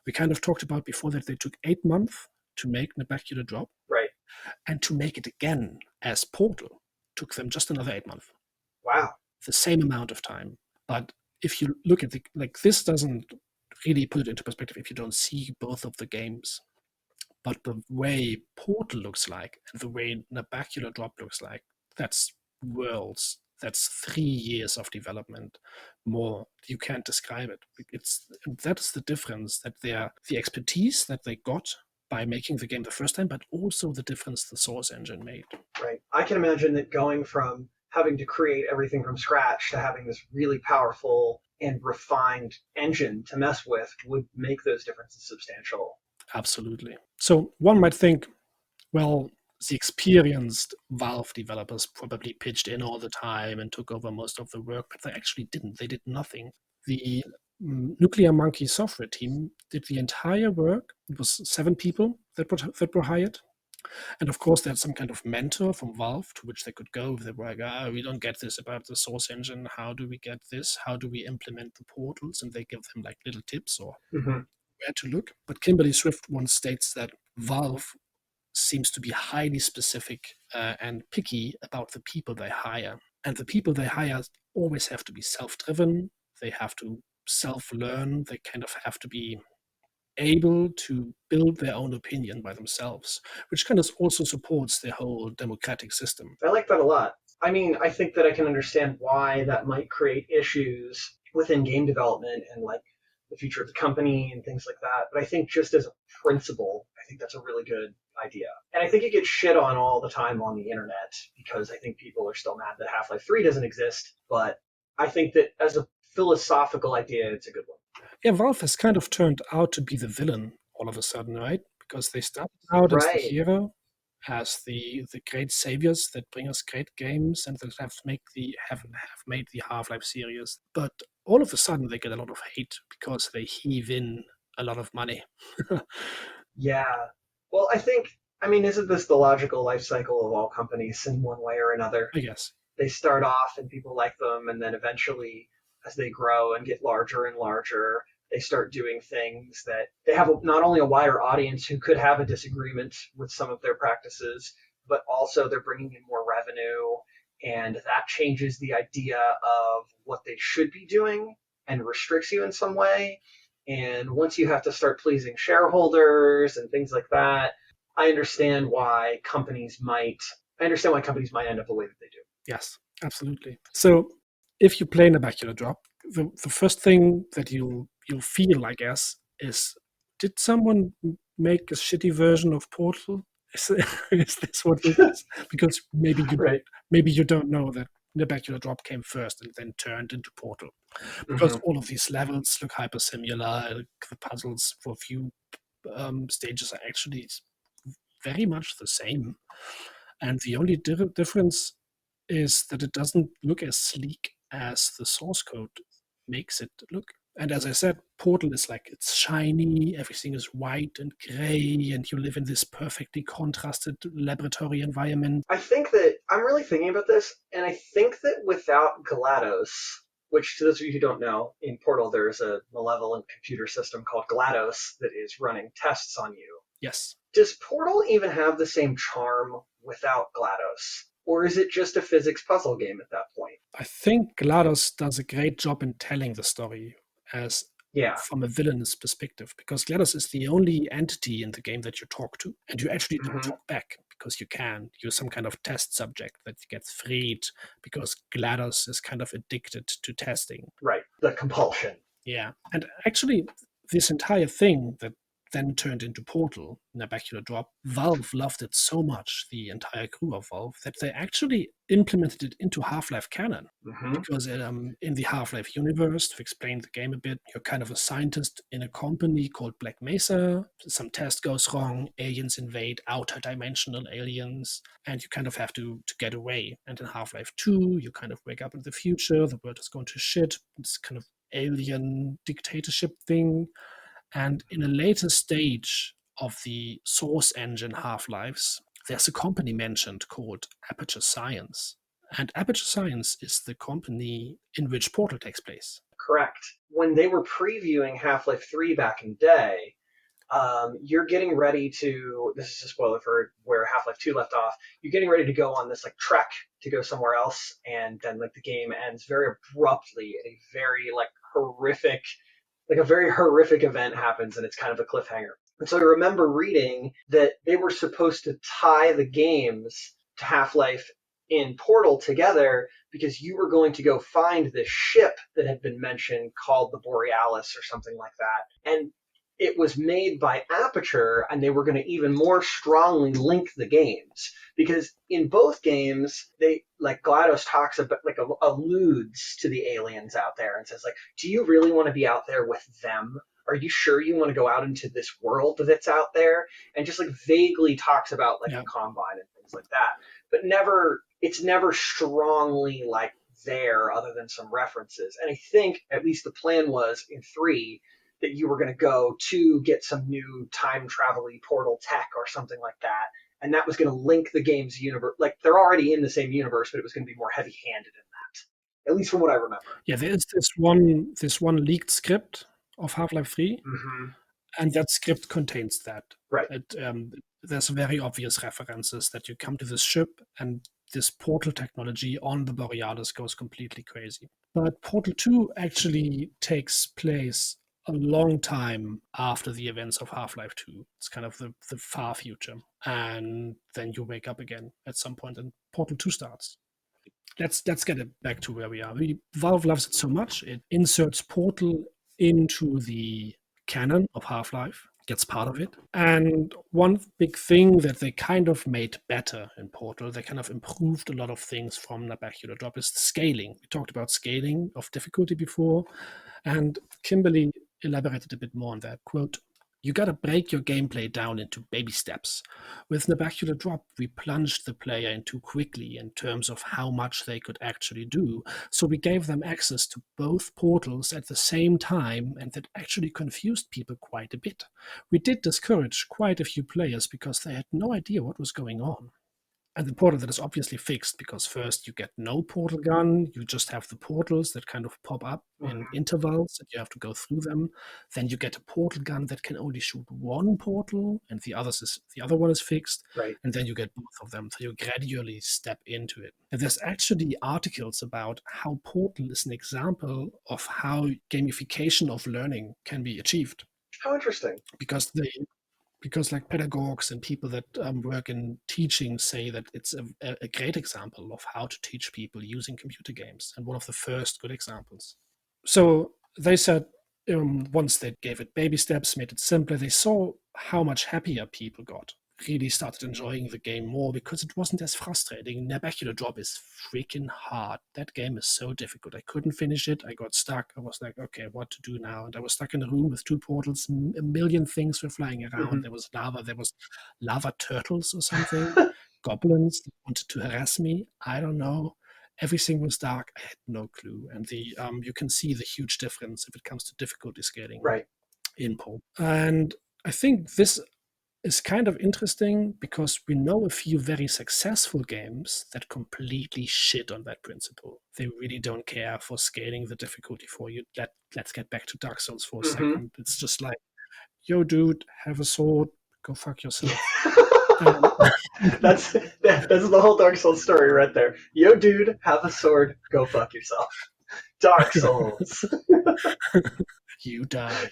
We kind of talked about before that they took 8 months to make Nabacular Drop. Right. And to make it again as Portal took them just another 8 months. Wow. The same amount of time. But if you look at this doesn't really put it into perspective if you don't see both of the games. But the way Portal looks like and the way Nabacular Drop looks like, that's worlds. That's 3 years of development more. You can't describe it. That's the difference, that the expertise that they got by making the game the first time, but also the difference the Source engine made. Right. I can imagine that going from having to create everything from scratch to having this really powerful and refined engine to mess with would make those differences substantial. Absolutely. So one might think, well, the experienced Valve developers probably pitched in all the time and took over most of the work, but they actually didn't. They did nothing. The Nuclear Monkey software team did the entire work. It was 7 people that were hired. And of course, they had some kind of mentor from Valve to which they could go if they were like, we don't get this about the Source engine. How do we get this? How do we implement the portals? And they give them like little tips or where to look. But Kimberly Swift once states that Valve seems to be highly specific and picky about the people they hire. And the people they hire always have to be self-driven. They have to self-learn. They kind of have to be able to build their own opinion by themselves, which kind of also supports their whole democratic system. I like that a lot. I mean, I think that I can understand why that might create issues within game development and like the future of the company and things like that. But I think just as a principle, I think that's a really good idea. And I think it gets shit on all the time on the internet because I think people are still mad that Half-Life 3 doesn't exist. But I think that as a philosophical idea, it's a good one. Yeah, Valve has kind of turned out to be the villain all of a sudden, right? Because they started out as the hero, as the great saviors that bring us great games and that have made the Half-Life series. But all of a sudden they get a lot of hate because they heave in a lot of money. Yeah. Well, isn't this the logical life cycle of all companies in one way or another? I guess. They start off and people like them, and then eventually, as they grow and get larger and larger, they start doing things that they have not only a wider audience who could have a disagreement with some of their practices, but also they're bringing in more revenue, and that changes the idea of what they should be doing and restricts you in some way. And once you have to start pleasing shareholders and things like that, I understand why companies might end up the way that they do. Yes. Absolutely. So if you play Nabacular Drop, the first thing that you'll feel, I guess, is, did someone make a shitty version of Portal? Is, is this what this is? Because Right. maybe you don't know that Nabacular Drop came first and then turned into Portal. Because Hmm. all of these levels look hyper similar. The puzzles for a few stages are actually very much the same. And the only difference is that it doesn't look as sleek as the source code makes it look. And as I said, Portal is like, it's shiny, everything is white and gray, and you live in this perfectly contrasted laboratory environment. I think that I'm really thinking about this, and I think that without GLaDOS, which to those of you who don't know, in Portal there's a malevolent computer system called GLaDOS that is running tests on you. Yes. Does Portal even have the same charm without GLaDOS? Or is it just a physics puzzle game at that point? I think GLaDOS does a great job in telling the story as Yeah. from a villainous perspective, because GLaDOS is the only entity in the game that you talk to, and you actually don't Hmm. talk back because you can. You're some kind of test subject that gets freed because GLaDOS is kind of addicted to testing. Right. The compulsion. Yeah, and actually, this entire thing that then turned into Portal, Nabacular Drop, Valve loved it so much, the entire crew of Valve, that they actually implemented it into Half-Life canon. Hmm. Because in the Half-Life universe, to explain the game a bit, you're kind of a scientist in a company called Black Mesa. Some test goes wrong, aliens invade, outer dimensional aliens, and you kind of have to get away. And in Half-Life 2, you kind of wake up in the future, the world is going to shit, it's kind of alien dictatorship thing. And in a later stage of the Source Engine Half-Lives, there's a company mentioned called Aperture Science. And Aperture Science is the company in which Portal takes place. Correct. When they were previewing Half-Life 3 back in the day, you're getting ready to, this is a spoiler for where Half-Life 2 left off, you're getting ready to go on this like trek to go somewhere else, and then like the game ends very abruptly. A very very horrific event happens, and it's kind of a cliffhanger. And so I remember reading that they were supposed to tie the games to Half-Life in Portal together because you were going to go find this ship that had been mentioned called the Borealis or something like that. And it was made by Aperture, and they were going to even more strongly link the games because in both games they like GLaDOS talks about like alludes to the aliens out there and says like, do you really want to be out there with them? Are you sure you want to go out into this world that's out there? And just like vaguely talks about like Yeah. the Combine and things like that, but it's never strongly like there other than some references. And I think at least the plan was in 3 that you were going to go to get some new time travel-y portal tech or something like that. And that was going to link the game's universe. Like they're already in the same universe, but it was going to be more heavy-handed in that, at least from what I remember. Yeah, there is this one leaked script of Half-Life 3, Mm-hmm. and that script contains that. Right. There's very obvious references that you come to this ship and this portal technology on the Borealis goes completely crazy. But Portal 2 actually takes place a long time after the events of Half-Life 2. It's kind of the far future. And then you wake up again at some point and Portal 2 starts. Let's get it back to where we are. Valve loves it so much, it inserts Portal into the canon of Half-Life, gets part of it. And one big thing that they kind of made better in Portal, they kind of improved a lot of things from Nabacular Drop, is scaling. We talked about scaling of difficulty before, and Kimberly elaborated a bit more on that. Quote, you got to break your gameplay down into baby steps. With Nabacular Drop, we plunged the player in too quickly in terms of how much they could actually do, so we gave them access to both portals at the same time, and that actually confused people quite a bit. We did discourage quite a few players because they had no idea what was going on. And the portal that is obviously fixed because first you get no portal gun, you just have the portals that kind of pop up in Mm-hmm. intervals and you have to go through them. Then you get a portal gun that can only shoot one portal and the other one is fixed. Right. And then you get both of them. So you gradually step into it. And there's actually articles about how Portal is an example of how gamification of learning can be achieved. How interesting. Because because like pedagogues and people that work in teaching say that it's a great example of how to teach people using computer games, and one of the first good examples. So they said once they gave it baby steps, made it simpler, they saw how much happier people got. Really started enjoying the game more because it wasn't as frustrating. Nebula Drop is freaking hard. That game is so difficult. I couldn't finish it. I got stuck. I was like, okay, what to do now? And I was stuck in a room with 2 portals. A million things were flying around. There was lava turtles or something, goblins that wanted to harass me. I don't know. Everything was dark. I had no clue. And the you can see the huge difference if it comes to difficulty scaling Right. in Pulp. And I think this is kind of interesting because we know a few very successful games that completely shit on that principle. They really don't care for scaling the difficulty for you. Let's get back to Dark Souls for a second. It's just like, yo, dude, have a sword, go fuck yourself. That's the whole Dark Souls story right there. Yo, dude, have a sword, go fuck yourself. Dark Souls. You die.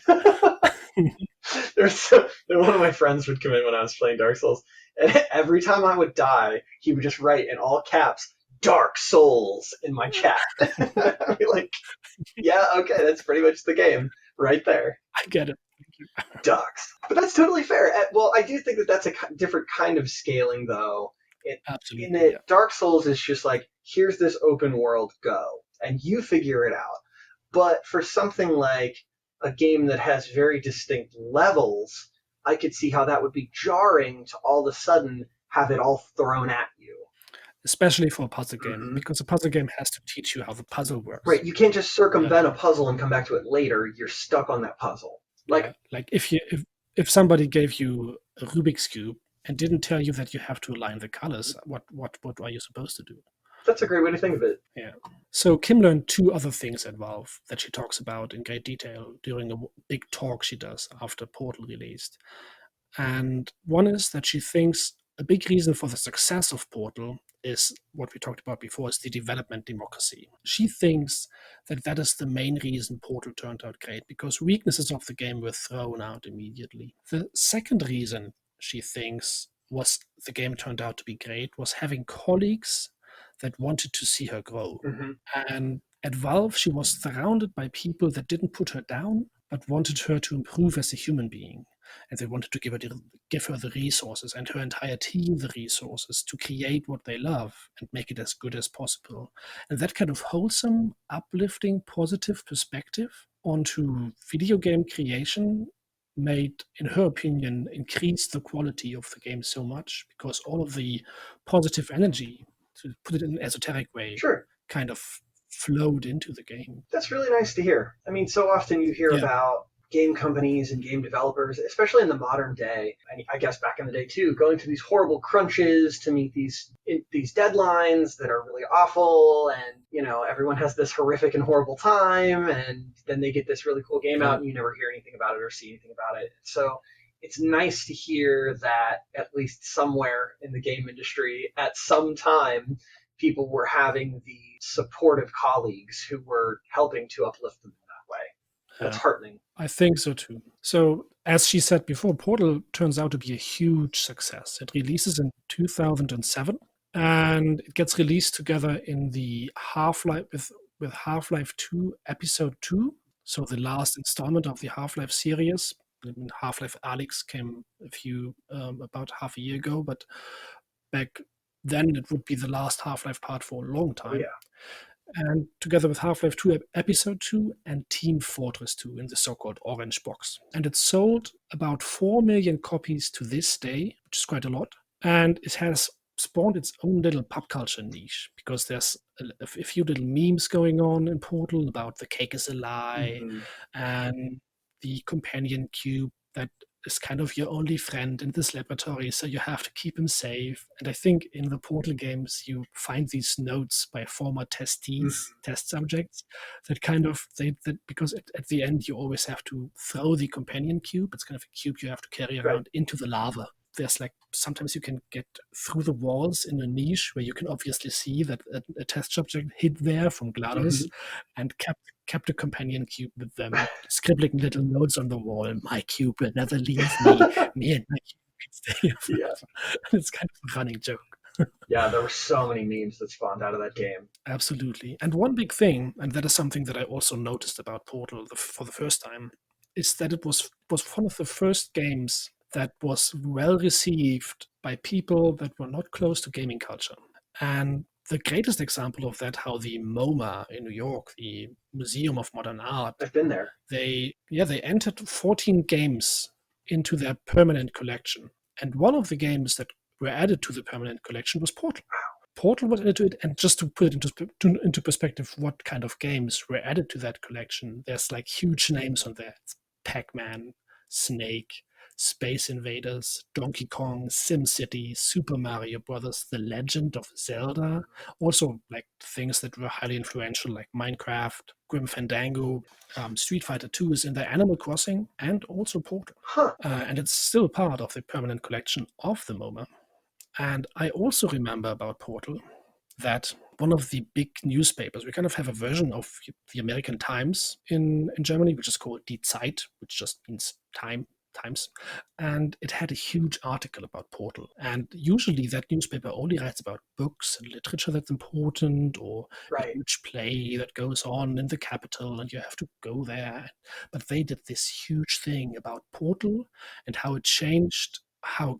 One of my friends would come in when I was playing Dark Souls, and every time I would die, he would just write in all caps, Dark Souls, in my chat. I'd be like, yeah, okay, that's pretty much the game right there. I get it. Dachz. But that's totally fair. Well, I do think that that's a different kind of scaling, though. Absolutely. In that Dark Souls is just like, here's this open world, go, and you figure it out. But for something like a game that has very distinct levels, I could see how that would be jarring to all of a sudden have it all thrown at you. Especially for a puzzle game, because a puzzle game has to teach you how the puzzle works. Right, you can't just circumvent a puzzle and come back to it later. You're stuck on that puzzle. Like if somebody gave you a Rubik's Cube and didn't tell you that you have to align the colors, what are you supposed to do? That's a great way to think of it. Yeah. So Kim learned 2 other things at Valve that she talks about in great detail during a big talk she does after Portal released. And one is that she thinks a big reason for the success of Portal is what we talked about before, is the development democracy. She thinks that that is the main reason Portal turned out great, because weaknesses of the game were thrown out immediately. The second reason she thinks was the game turned out to be great was having colleagues that wanted to see her grow. And at Valve, she was surrounded by people that didn't put her down, but wanted her to improve as a human being. And they wanted to give her the resources, and her entire team the resources to create what they love and make it as good as possible. And that kind of wholesome, uplifting, positive perspective onto video game creation made, in her opinion, increase the quality of the game so much, because all of the positive energy, to put it in an esoteric way, kind of flowed into the game. That's really nice to hear. I mean, so often you hear about game companies and game developers, especially in the modern day, and I guess back in the day too, going through these horrible crunches to meet these deadlines that are really awful, and everyone has this horrific and horrible time, and then they get this really cool game out and you never hear anything about it or see anything about it. So it's nice to hear that at least somewhere in the game industry at some time people were having the supportive colleagues who were helping to uplift them in that way. That's heartening. I think so too. So, as she said before, Portal turns out to be a huge success. It releases in 2007, and it gets released together in the Half-Life with Half-Life 2 Episode 2, so the last installment of the Half-Life series. Half-Life Alyx came about half a year ago, but back then it would be the last Half-Life part for a long time. And together with Half-Life 2 Episode 2 and Team Fortress 2 in the so-called Orange Box. And it sold about 4 million copies to this day, which is quite a lot. And it has spawned its own little pop culture niche, because there's a few little memes going on in Portal about the cake is a lie, and the companion cube that is kind of your only friend in this laboratory, so you have to keep him safe. And I think in the Portal games, you find these notes by former testees, test subjects, that kind of, because at the end, you always have to throw the companion cube. It's kind of a cube you have to carry around into the lava. there's like sometimes you can get through the walls in a niche where you can obviously see that a test subject hid there from GLaDOS and kept a companion cube with them, scribbling little notes on the wall. My cube will never leave me. Me and my cube can stay here forever. It's kind of a running joke. Yeah, there were so many memes that spawned out of that game. Absolutely. And one big thing, and that is something that I also noticed about Portal for the first time, is that it was one of the first games that was well received by people that were not close to gaming culture. And the greatest example of that, how the MoMA in New York, the Museum of Modern Art, I've been there. They entered 14 games into their permanent collection. And one of the games that were added to the permanent collection was Portal. Portal was added to it, and just to put it into perspective, what kind of games were added to that collection, there's like huge names on there. It's Pac-Man, Snake, Space Invaders, Donkey Kong, SimCity, Super Mario Brothers, The Legend of Zelda. Also, like things that were highly influential, like Minecraft, Grim Fandango, Street Fighter 2 is in there, Animal Crossing, and also Portal. And it's still part of the permanent collection of the MoMA. And I also remember about Portal that one of the big newspapers, we kind of have a version of the American Times in Germany, which is called Die Zeit, which just means times. And it had a huge article about Portal. And usually that newspaper only writes about books and literature that's important, or a huge play that goes on in the capital and you have to go there. But they did this huge thing about Portal and how it changed how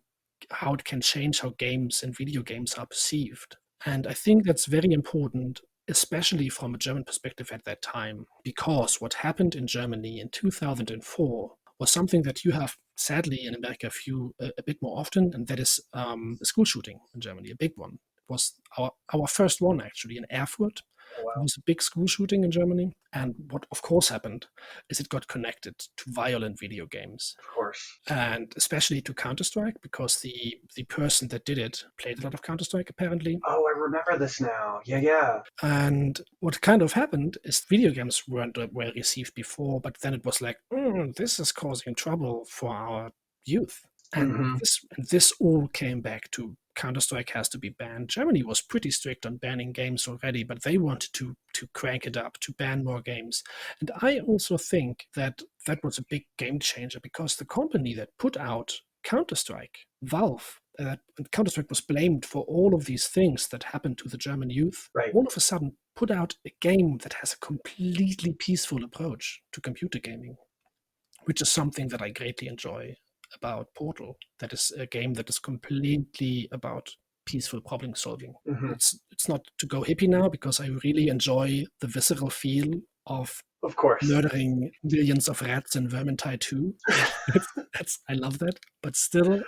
it can change how games and video games are perceived. And I think that's very important, especially from a German perspective at that time, because what happened in Germany in 2004 was something that you have, sadly, in America a bit more often, and that is a school shooting in Germany, a big one. It was our first one, actually, in Erfurt. Oh, wow. It was a big school shooting in Germany. And what, of course, happened is it got connected to violent video games. Of course. And especially to Counter-Strike, because the person that did it played a lot of Counter-Strike, apparently. Oh, I remember this now. Yeah. And what kind of happened is video games weren't well received before, but then it was like, this is causing trouble for our youth. And this all came back to Counter-Strike has to be banned. Germany was pretty strict on banning games already, but they wanted to crank it up, to ban more games. And I also think that was a big game changer, because the company that put out Counter-Strike, Valve, Counter-Strike was blamed for all of these things that happened to the German youth, all of a sudden put out a game that has a completely peaceful approach to computer gaming, which is something that I greatly enjoy about Portal. That is a game that is completely about peaceful problem solving. It's not to go hippie now, because I really enjoy the visceral feel of course, murdering millions of rats in Vermintide 2. I love that. But still,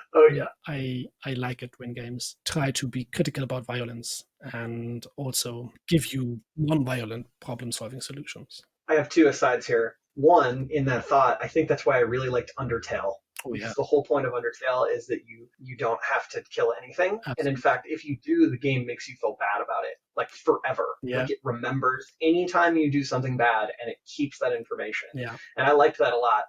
I like it when games try to be critical about violence and also give you non-violent problem-solving solutions. I have two asides here. One, in that thought, I think that's why I really liked Undertale. The whole point of Undertale is that you don't have to kill anything. Absolutely. And in fact, if you do, the game makes you feel bad about it, like forever. Like it remembers anytime you do something bad, and it keeps that information. And I liked that a lot.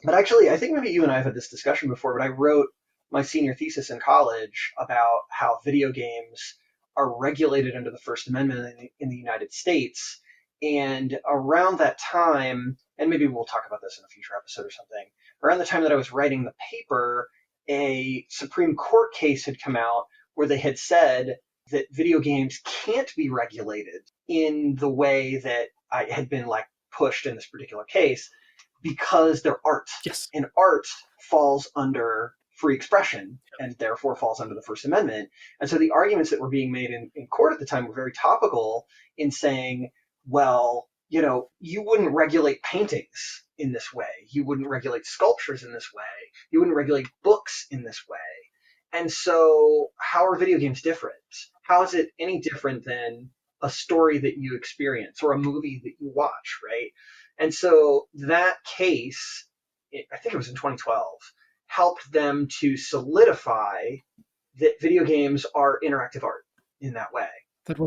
But actually, I think maybe you and I have had this discussion before, but I wrote my senior thesis in college about how video games are regulated under the First Amendment in the United States. And around that time, and maybe we'll talk about this in a future episode or something, around the time that I was writing the paper, a Supreme Court case had come out where they had said that video games can't be regulated in the way that I had been like pushed in this particular case, because they're art. And art falls under free expression and therefore falls under the First Amendment. And so the arguments that were being made in court at the time were very topical in saying, well, you wouldn't regulate paintings in this way. You wouldn't regulate sculptures in this way. You wouldn't regulate books in this way. And so how are video games different? How is it any different than a story that you experience or a movie that you watch, right? And so that case, I think it was in 2012, helped them to solidify that video games are interactive art in that way. That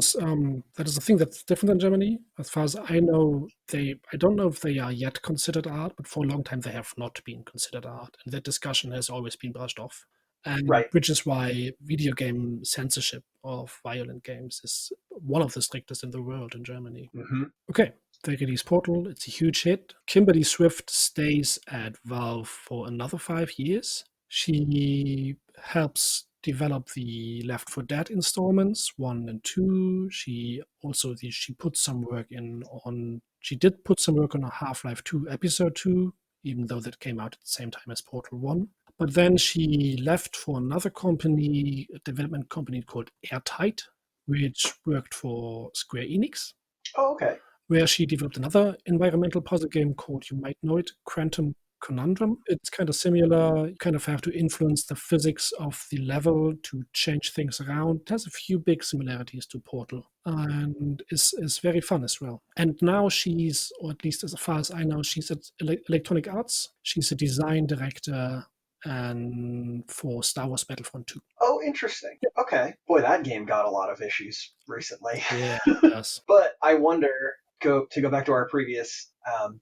is a thing that's different in Germany. As far as I know, I don't know if they are yet considered art, but for a long time they have not been considered art. And that discussion has always been brushed off. and which is why video game censorship of violent games is one of the strictest in the world in Germany. Mm-hmm. Okay, they release Portal. It's a huge hit. Kimberly Swift stays at Valve for another 5 years. She helps develop the Left 4 Dead installments 1 and 2. She put some work in on. She did put some work on a Half-Life 2 Episode 2, even though that came out at the same time as Portal 1. But then she left for another company, a development company called Airtight, which worked for Square Enix. Oh, okay. Where she developed another environmental puzzle game called, you might know it, Conundrum. It's kind of similar. You kind of have to influence the physics of the level to change things around. It has a few big similarities to Portal and is very fun as well. And now she's, or at least as far as I know, she's at Electronic Arts. She's a design director and for Star Wars Battlefront 2. Oh, interesting. Okay. Boy, that game got a lot of issues recently. Yeah, it does. But I wonder, to go back to our previous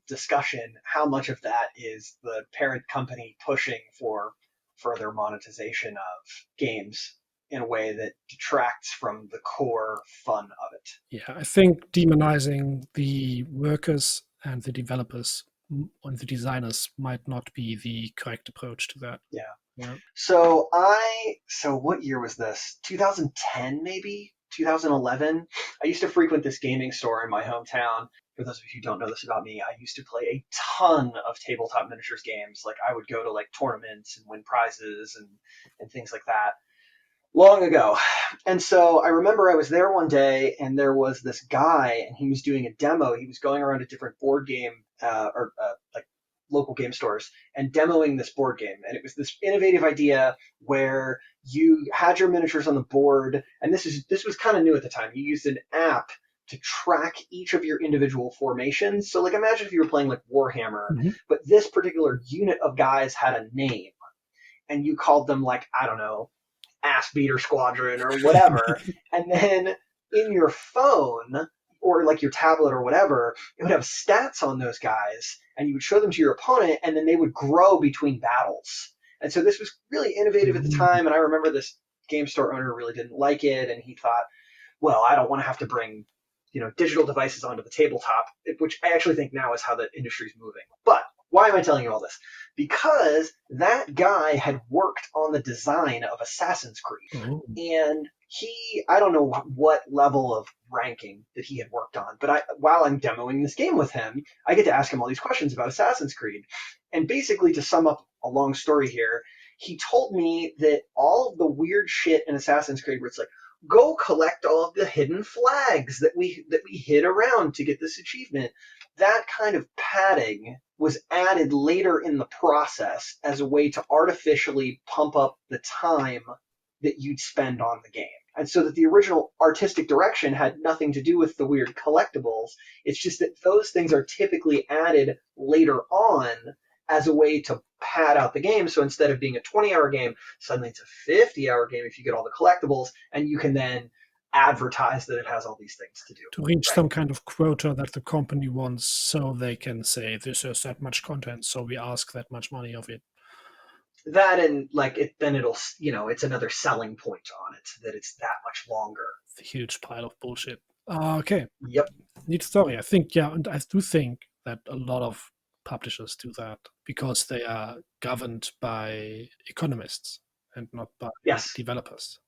discussion, how much of that is the parent company pushing for further monetization of games in a way that detracts from the core fun of it. Yeah, I think demonizing the workers and the developers and the designers might not be the correct approach to that. Yeah. So what year was this? 2010 maybe? 2011? I used to frequent this gaming store in my hometown. For those of you who don't know this about me, I used to play a ton of tabletop miniatures games. Like I would go to like tournaments and win prizes and things like that long ago. And so I remember I was there one day and there was this guy and he was doing a demo. He was going around to different board game like local game stores and demoing this board game. And it was this innovative idea where you had your miniatures on the board. And this was kind of new at the time. You used an app to track each of your individual formations. So like imagine if you were playing like Warhammer, but this particular unit of guys had a name and you called them like, I don't know, Ass Beater Squadron or whatever. And then in your phone or like your tablet or whatever, it would have stats on those guys and you would show them to your opponent and then they would grow between battles. And so this was really innovative at the time. And I remember this game store owner really didn't like it. And he thought, well, I don't want to have to bring, digital devices onto the tabletop, which I actually think now is how the industry is moving. But why am I telling you all this? Because that guy had worked on the design of Assassin's Creed. Oh. And I don't know what level of ranking that he had worked on, but while I'm demoing this game with him, I get to ask him all these questions about Assassin's Creed. And basically, to sum up a long story here, he told me that all of the weird shit in Assassin's Creed where it's like, go collect all of the hidden flags that we hid around to get this achievement, that kind of padding was added later in the process as a way to artificially pump up the time that you'd spend on the game. And so that the original artistic direction had nothing to do with the weird collectibles. It's just that those things are typically added later on as a way to pad out the game. So instead of being a 20-hour game, suddenly it's a 50-hour game if you get all the collectibles, and you can then advertise that it has all these things to do. To reach some kind of quota that the company wants, so they can say this is that much content, so we ask that much money of it. That and then it'll, it's another selling point on it, that it's that much longer. It's a huge pile of bullshit. Okay. Yep. Neat story. I think, and I do think that a lot of publishers do that because they are governed by economists and not by developers.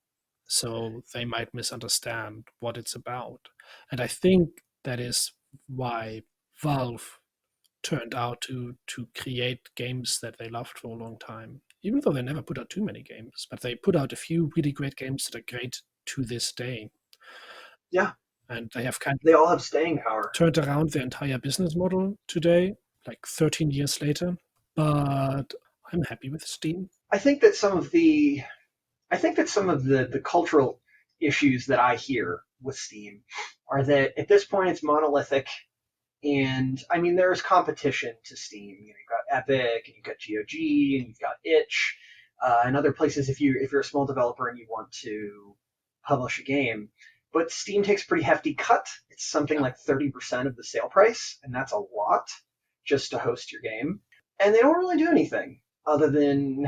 So they might misunderstand what it's about. And I think that is why Valve turned out to create games that they loved for a long time, even though they never put out too many games, but they put out a few really great games that are great to this day. Yeah. And they have they all have staying power. Turned around their entire business model today, like 13 years later. But I'm happy with Steam. I think that some of the cultural issues that I hear with Steam are that at this point it's monolithic. And I mean, there's competition to Steam. You've got Epic, and you've got GOG, and you've got Itch, and other places if you're a small developer and you want to publish a game. But Steam takes a pretty hefty cut. It's something like 30% of the sale price, and that's a lot just to host your game. And they don't really do anything. other than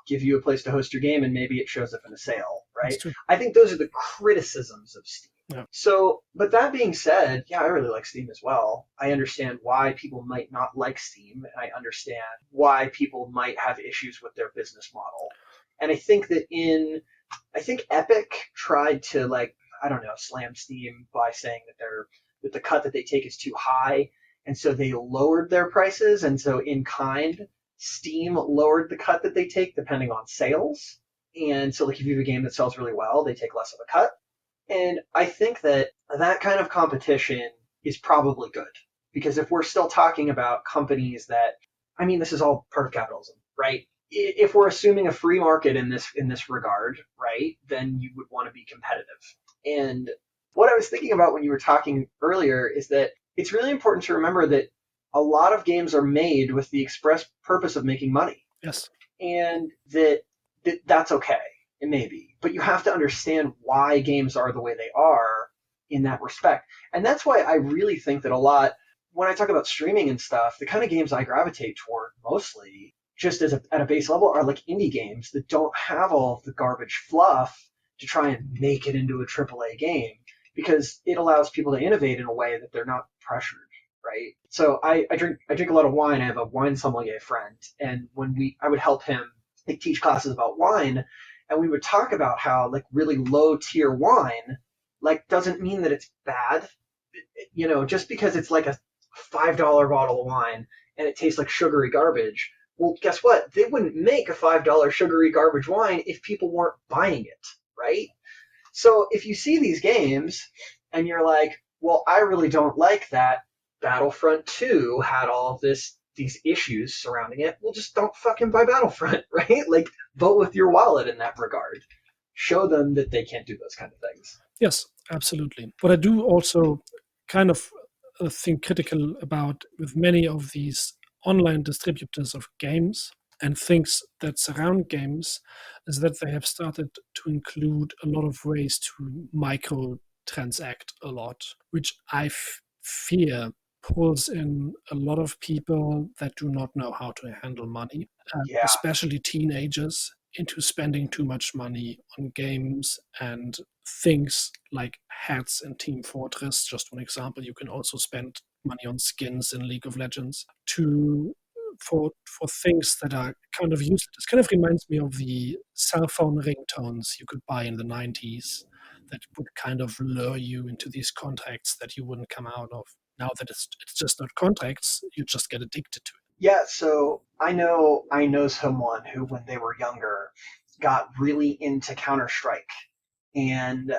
give you a place to host your game and maybe it shows up in a sale, right? That's true. I think those are the criticisms of Steam. Yeah. So, but that being said, yeah, I really like Steam as well. I understand why people might not like Steam, and I understand why people might have issues with their business model. And I think Epic tried to, like, I don't know, slam Steam by saying that the cut that they take is too high, and so they lowered their prices, and so in kind, Steam lowered the cut that they take depending on sales. And so, like, if you have a game that sells really well, they take less of a cut. And I think that kind of competition is probably good, because if we're still talking about companies that, I mean, this is all part of capitalism, right? If we're assuming a free market in this regard, right, then you would want to be competitive. And what I was thinking about when you were talking earlier is that it's really important to remember that a lot of games are made with the express purpose of making money. Yes. And that's okay. It may be. But you have to understand why games are the way they are in that respect. And that's why I really think that a lot, when I talk about streaming and stuff, the kind of games I gravitate toward mostly, just at a base level, are like indie games that don't have all of the garbage fluff to try and make it into a AAA game, because it allows people to innovate in a way that they're not pressured, right? So I drink a lot of wine. I have a wine sommelier friend, and I would help him teach classes about wine, and we would talk about how, like, really low tier wine, like, doesn't mean that it's bad. You know, just because it's like a $5 bottle of wine and it tastes like sugary garbage, well, guess what? They wouldn't make a $5 sugary garbage wine if people weren't buying it, right? So if you see these games and you're like, well, I really don't like that Battlefront 2 had all of these issues surrounding it, well, just don't fucking buy Battlefront, right? Like, vote with your wallet in that regard. Show them that they can't do those kind of things. Yes, absolutely. But I do also kind of think critical about, with many of these online distributors of games and things that surround games, is that they have started to include a lot of ways to microtransact a lot, which I fear pulls in a lot of people that do not know how to handle money, especially teenagers, into spending too much money on games and things like hats in Team Fortress. Just one example, you can also spend money on skins in League of Legends for things that are kind of useless. It kind of reminds me of the cell phone ringtones you could buy in the 90s that would kind of lure you into these contracts that you wouldn't come out of. Now that it's just not contracts, you just get addicted to it. Yeah, so I know someone who, when they were younger, got really into Counter-Strike and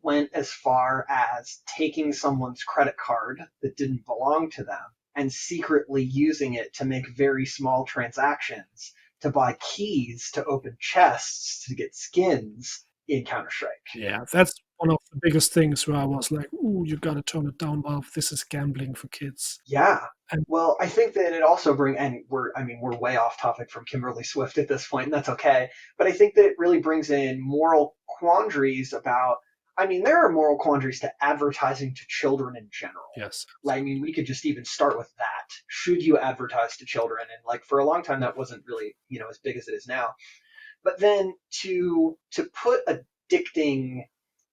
went as far as taking someone's credit card that didn't belong to them and secretly using it to make very small transactions to buy keys to open chests to get skins in Counter-Strike. Yeah, that's one of the biggest things where I was like, ooh, you gotta tone it down, Bob. This is gambling for kids. Yeah. Well, I think that it also and we're way off topic from Kimberly Swift at this point, and that's okay. But I think that it really brings in moral quandaries about, there are moral quandaries to advertising to children in general. Yes. Like, we could just even start with that. Should you advertise to children? And, like, for a long time, that wasn't really, as big as it is now. But then to put addicting,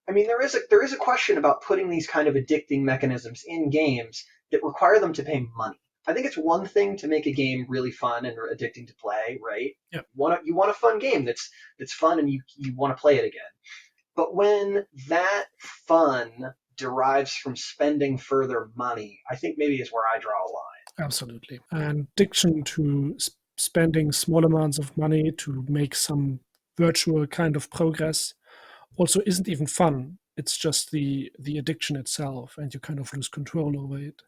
there is a question about putting these kind of addicting mechanisms in games that require them to pay money. I think it's one thing to make a game really fun and addicting to play, right? Yep. You want a fun game that's fun and you want to play it again. But when that fun derives from spending further money, I think maybe is where I draw a line. Absolutely. And addiction to spending small amounts of money to make some virtual kind of progress also isn't even fun. It's just the addiction itself, and you kind of lose control over it.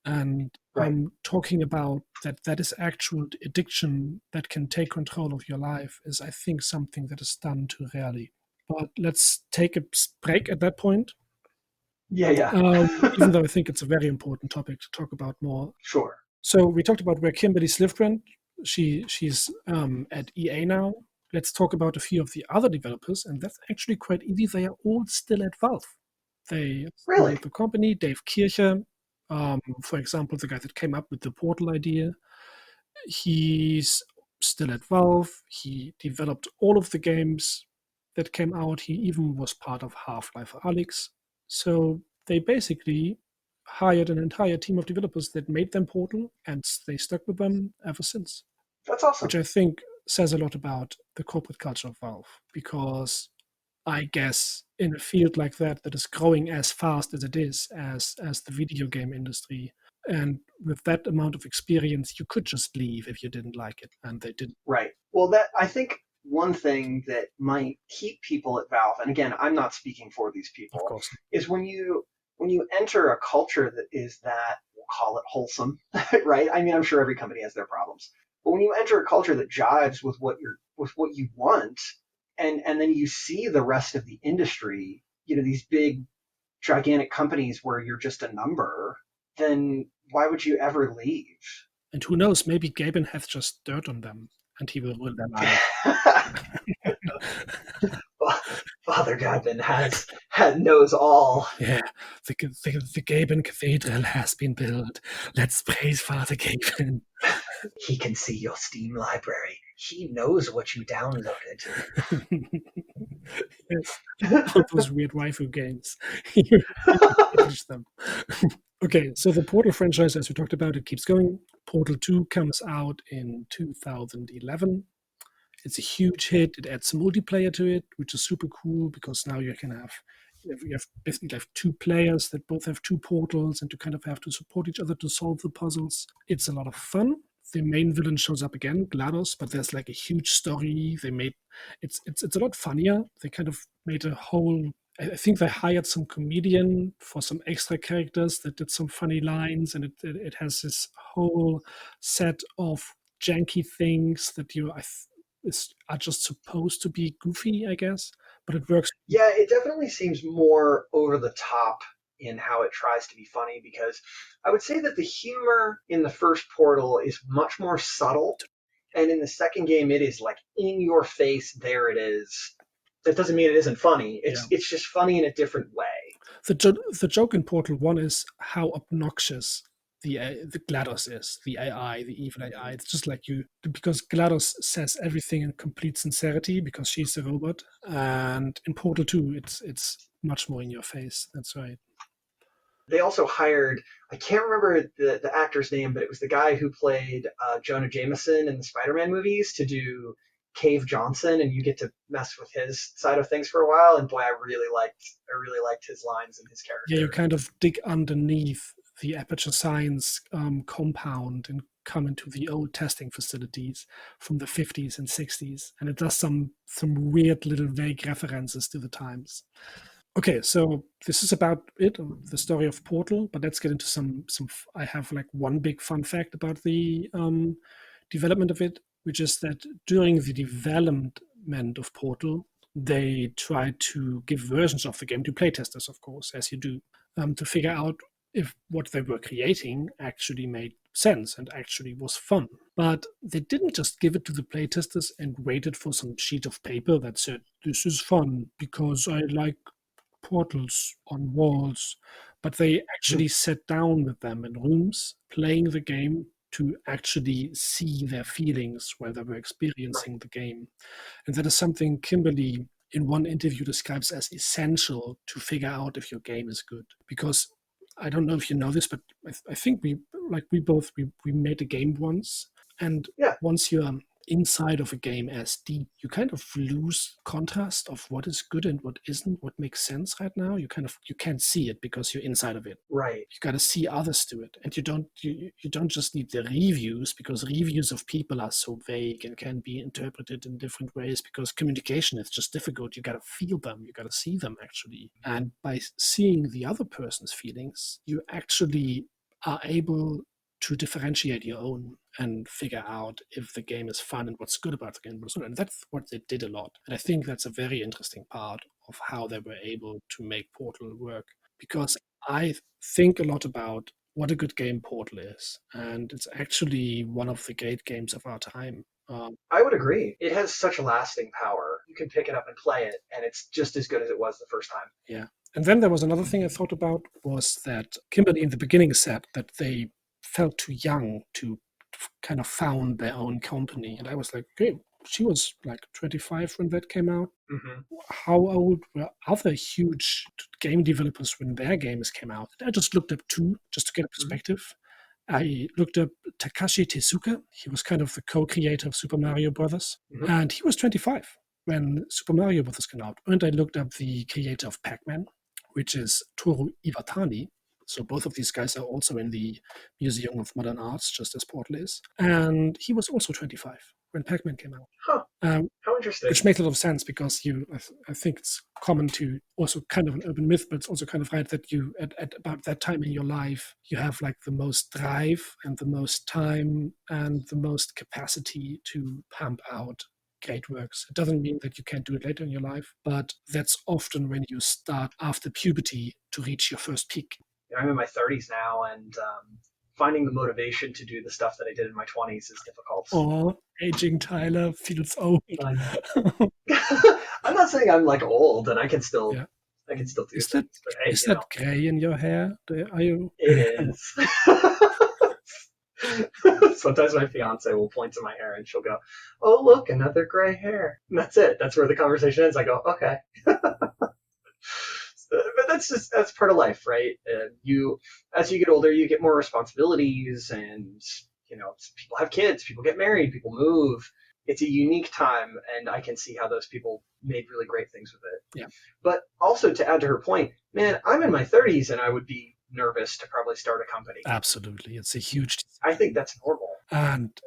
And right. I'm talking about that is actual addiction that can take control of your life, is, I think, something that is done too rarely. But let's take a break at that point. Yeah. Even though I think it's a very important topic to talk about more. Sure. So we talked about where Kimberly Swift went. She's at EA now. Let's talk about a few of the other developers, and that's actually quite easy. They are all still at Valve. They really the company. Dave Kircher, for example, the guy that came up with the Portal idea. He's still at Valve. He developed all of the games that came out. He even was part of Half-Life Alyx. So they basically hired an entire team of developers that made them Portal, and they stuck with them ever since. That's awesome. Which I think says a lot about the corporate culture of Valve, because I guess in a field like that is growing as fast as it is, as the video game industry, and with that amount of experience, you could just leave if you didn't like it, and they didn't. Right. Well, that I think one thing that might keep people at Valve, and again, I'm not speaking for these people, Of course. is when you enter a culture that is that, we'll call it wholesome, right? I mean, I'm sure every company has their problems, but when you enter a culture that jives with what you want, and then you see the rest of the industry, these big, gigantic companies where you're just a number, then why would you ever leave? And who knows, maybe Gaben has just dirt on them, and he will rule them out. Father Gaben knows all. Yeah, the Gaben Cathedral has been built. Let's praise Father Gaben. He can see your Steam library. He knows what you downloaded. Yes, all those weird waifu games. You publish them. Okay, so the Portal franchise, as we talked about, it keeps going. Portal 2 comes out in 2011. It's a huge hit. It adds multiplayer to it, which is super cool, because now you have basically two players that both have two portals, and you kind of have to support each other to solve the puzzles. It's a lot of fun. The main villain shows up again, GLaDOS, but there's like a huge story. It's a lot funnier. They kind of made a whole. I think they hired some comedian for some extra characters that did some funny lines, and it has this whole set of janky things that are just supposed to be goofy, I guess, but it works. Yeah, it definitely seems more over the top in how it tries to be funny, because I would say that the humor in the first Portal is much more subtle, and in the second game it is like in your face, there it is. That doesn't mean it isn't funny. It's just funny in a different way. The joke in Portal 1 is how obnoxious the GLaDOS is, the AI, the evil AI. It's just like because GLaDOS says everything in complete sincerity because she's a robot. And in Portal 2, it's much more in your face. That's right. They also hired, I can't remember the actor's name, but it was the guy who played Jonah Jameson in the Spider-Man movies to do Cave Johnson, and you get to mess with his side of things for a while. And boy, I really liked his lines and his character. Yeah, you kind of dig underneath the Aperture Science compound and come into the old testing facilities from the 50s and 60s, and it does some weird little vague references to the times. Okay, so this is about it, the story of Portal, but let's get into some. I have like one big fun fact about the development of it, which is that during the development of Portal, they tried to give versions of the game to playtesters, of course, as you do, to figure out if what they were creating actually made sense and actually was fun. But they didn't just give it to the playtesters and waited for some sheet of paper that said, this is fun because I like portals on walls. But they actually sat down with them in rooms playing the game to actually see their feelings while they were experiencing the game. And that is something Kimberly in one interview describes as essential to figure out if your game is good. Because I don't know if you know this, but I think we made a game once, and once you're inside of a game as deep, you kind of lose contrast of what is good and what isn't, what makes sense right now. You can't see it because you're inside of it. Right. You got to see others do it, and you don't just need the reviews, because reviews of people are so vague and can be interpreted in different ways, because communication is just difficult. You got to feel them, you got to see them actually, and by seeing the other person's feelings, you actually are able to differentiate your own and figure out if the game is fun and what's good about the game. And that's what they did a lot. And I think that's a very interesting part of how they were able to make Portal work, because I think a lot about what a good game Portal is. And it's actually one of the great games of our time. I would agree. It has such lasting power. You can pick it up and play it, and it's just as good as it was the first time. Yeah. And then there was another thing I thought about, was that Kimberly in the beginning said that they felt too young to kind of found their own company. And I was like, okay, she was like 25 when that came out. Mm-hmm. How old were other huge game developers when their games came out? I just looked up two just to get a perspective. I looked up Takashi Tezuka. He was kind of the co-creator of Super Mario Brothers. And he was 25 when Super Mario Brothers came out. And I looked up the creator of Pac-Man, which is Toru Iwatani. So both of these guys are also in the Museum of Modern Arts, just as Portal is. And he was also 25 when Pac-Man came out. Huh. How interesting. Which makes a lot of sense because I think it's common to also kind of an urban myth, but it's also kind of right that you, at about that time in your life, you have like the most drive and the most time and the most capacity to pump out great works. It doesn't mean that you can't do it later in your life, but that's often when you start after puberty to reach your first peak. I'm in my 30s now, and finding the motivation to do the stuff that I did in my 20s is difficult. Oh, aging Tyler feels old. I'm not saying I'm like old, and I can still do things. But hey, is that gray in your hair? Are you? It is. Sometimes my fiance will point to my hair and she'll go, "Oh, look, another gray hair." And that's it. That's where the conversation ends. I go, "Okay." But that's part of life, right? As you get older, you get more responsibilities, and people have kids, people get married, people move. It's a unique time, and I can see how those people made really great things with it. Yeah. But also, to add to her point, man, I'm in my 30s, and I would be nervous to probably start a company. Absolutely, it's a huge. I think that's normal. And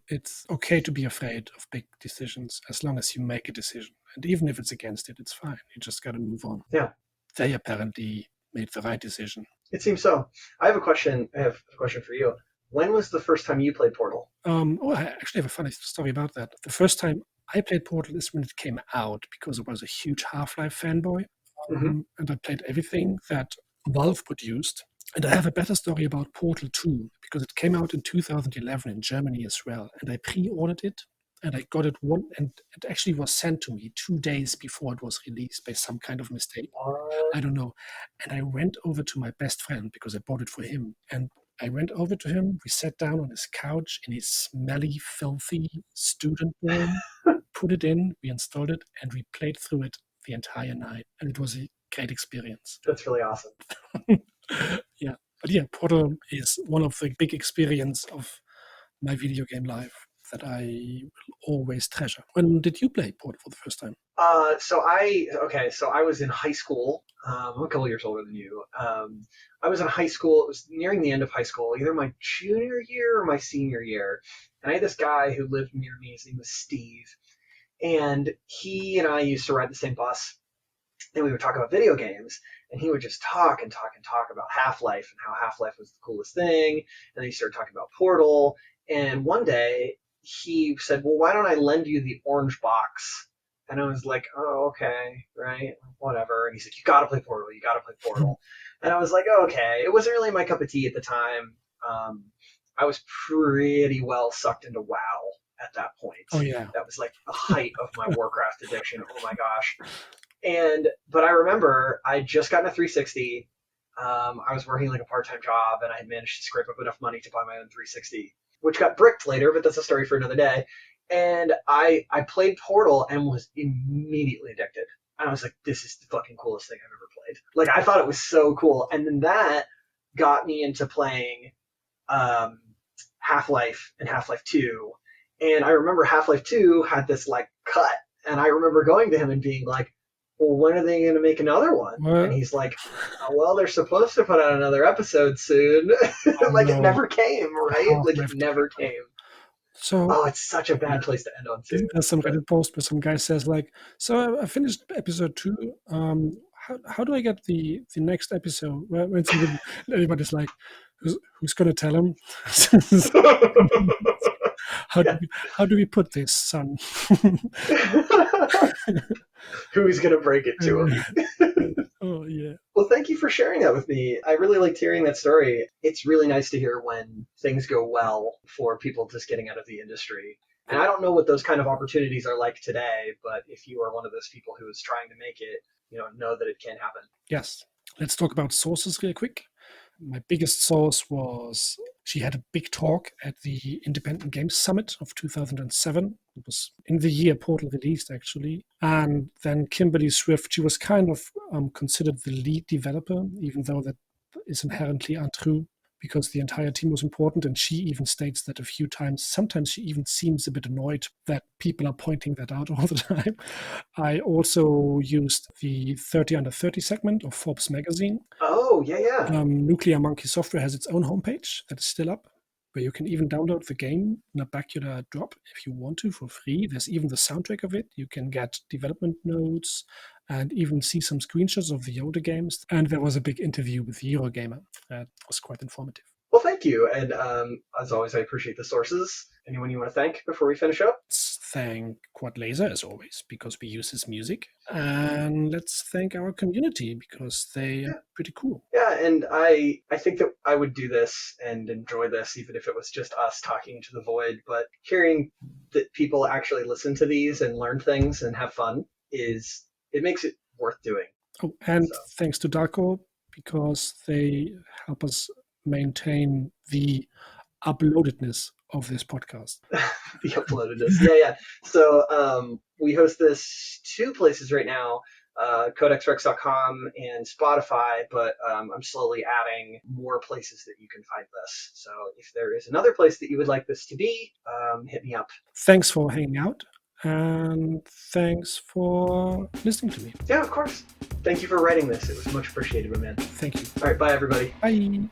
it's okay to be afraid of big decisions as long as you make a decision, and even if it's against it, it's fine. You just got to move on. Yeah. They apparently made the right decision. It seems so. I have a question for you. When was the first time you played Portal? I actually have a funny story about that. The first time I played Portal is when it came out, because I was a huge Half-Life fanboy. And I played everything that Valve produced. And I have a better story about Portal 2, because it came out in 2011 in Germany as well. And I pre-ordered it, and I got it and it actually was sent to me 2 days before it was released by some kind of mistake. I don't know. And I went over to my best friend because I bought it for him. And I went over to him. We sat down on his couch in his smelly, filthy student room, put it in, we installed it, and we played through it the entire night. And it was a great experience. That's really awesome. Yeah. But yeah, Portal is one of the big experience of my video game life that I will always treasure. When did you play Portal for the first time? So I was in high school. I'm a couple years older than you. I was in high school. It was nearing the end of high school, either my junior year or my senior year. And I had this guy who lived near me. His name was Steve. And he and I used to ride the same bus. And we would talk about video games. And he would just talk and talk and talk about Half-Life and how Half-Life was the coolest thing. And then he started talking about Portal. And one day he said, "Well, why don't I lend you the orange box?" And I was like, "Oh, okay, right, whatever." And he's like, "You got to play Portal. You got to play Portal." And I was like, "Okay." It wasn't really my cup of tea at the time. I was pretty well sucked into WoW at that point. Oh, yeah. That was like the height of my Warcraft addiction. Oh, my gosh. But I remember I just gotten a 360. I was working like a part-time job, and I had managed to scrape up enough money to buy my own 360, which got bricked later, but that's a story for another day. And I played Portal and was immediately addicted. And I was like, this is the fucking coolest thing I've ever played. Like, I thought it was so cool. And then that got me into playing Half-Life and Half-Life 2. And I remember Half-Life 2 had this, like, cut. And I remember going to him and being like, "Well, when are they going to make another one?" What? And he's like, "Oh, well, they're supposed to put out another episode soon." Like, it never came, right? Like, it never came. So, it's such a bad place to end on, too. There's some Reddit post where some guy says, like, "So I finished episode 2. How do I get the next episode?" When everybody's like, "Who's going to tell him?" How do we put this, son? Who's going to break it to him? Oh, yeah. Well, thank you for sharing that with me. I really liked hearing that story. It's really nice to hear when things go well for people just getting out of the industry. And I don't know what those kind of opportunities are like today, but if you are one of those people who is trying to make it, know that it can happen. Yes. Let's talk about sources real quick. My biggest source was she had a big talk at the Independent Games Summit of 2007. It was in the year Portal released, actually. And then Kimberly Swift, she was kind of considered the lead developer, even though that is inherently untrue, because the entire team was important. And she even states that a few times. Sometimes she even seems a bit annoyed that people are pointing that out all the time. I also used the 30 under 30 segment of Forbes magazine. Oh, yeah. Nuclear Monkey Software has its own homepage that is still up, where you can even download the game in a bacular drop if you want to for free. There's even the soundtrack of it. You can get development notes and even see some screenshots of the older games. And there was a big interview with Eurogamer that was quite informative. Well, thank you. And as always, I appreciate the sources. Anyone you want to thank before we finish up? Let's thank Quad Laser, as always, because we use his music. And let's thank our community, because they are pretty cool. Yeah, and I think that I would do this and enjoy this even if it was just us talking to the void. But hearing that people actually listen to these and learn things and have fun it makes it worth doing. Oh, and thanks to Darko, because they help us maintain the uploadedness of this podcast. The uploadedness. Yeah. So we host this 2 places right now, codexrex.com and Spotify, but I'm slowly adding more places that you can find this. So if there is another place that you would like this to be, hit me up. Thanks for hanging out, and thanks for listening to me. Yeah, of course. Thank you for writing this. It was much appreciated, my man. Thank you. All right, bye, everybody. Bye.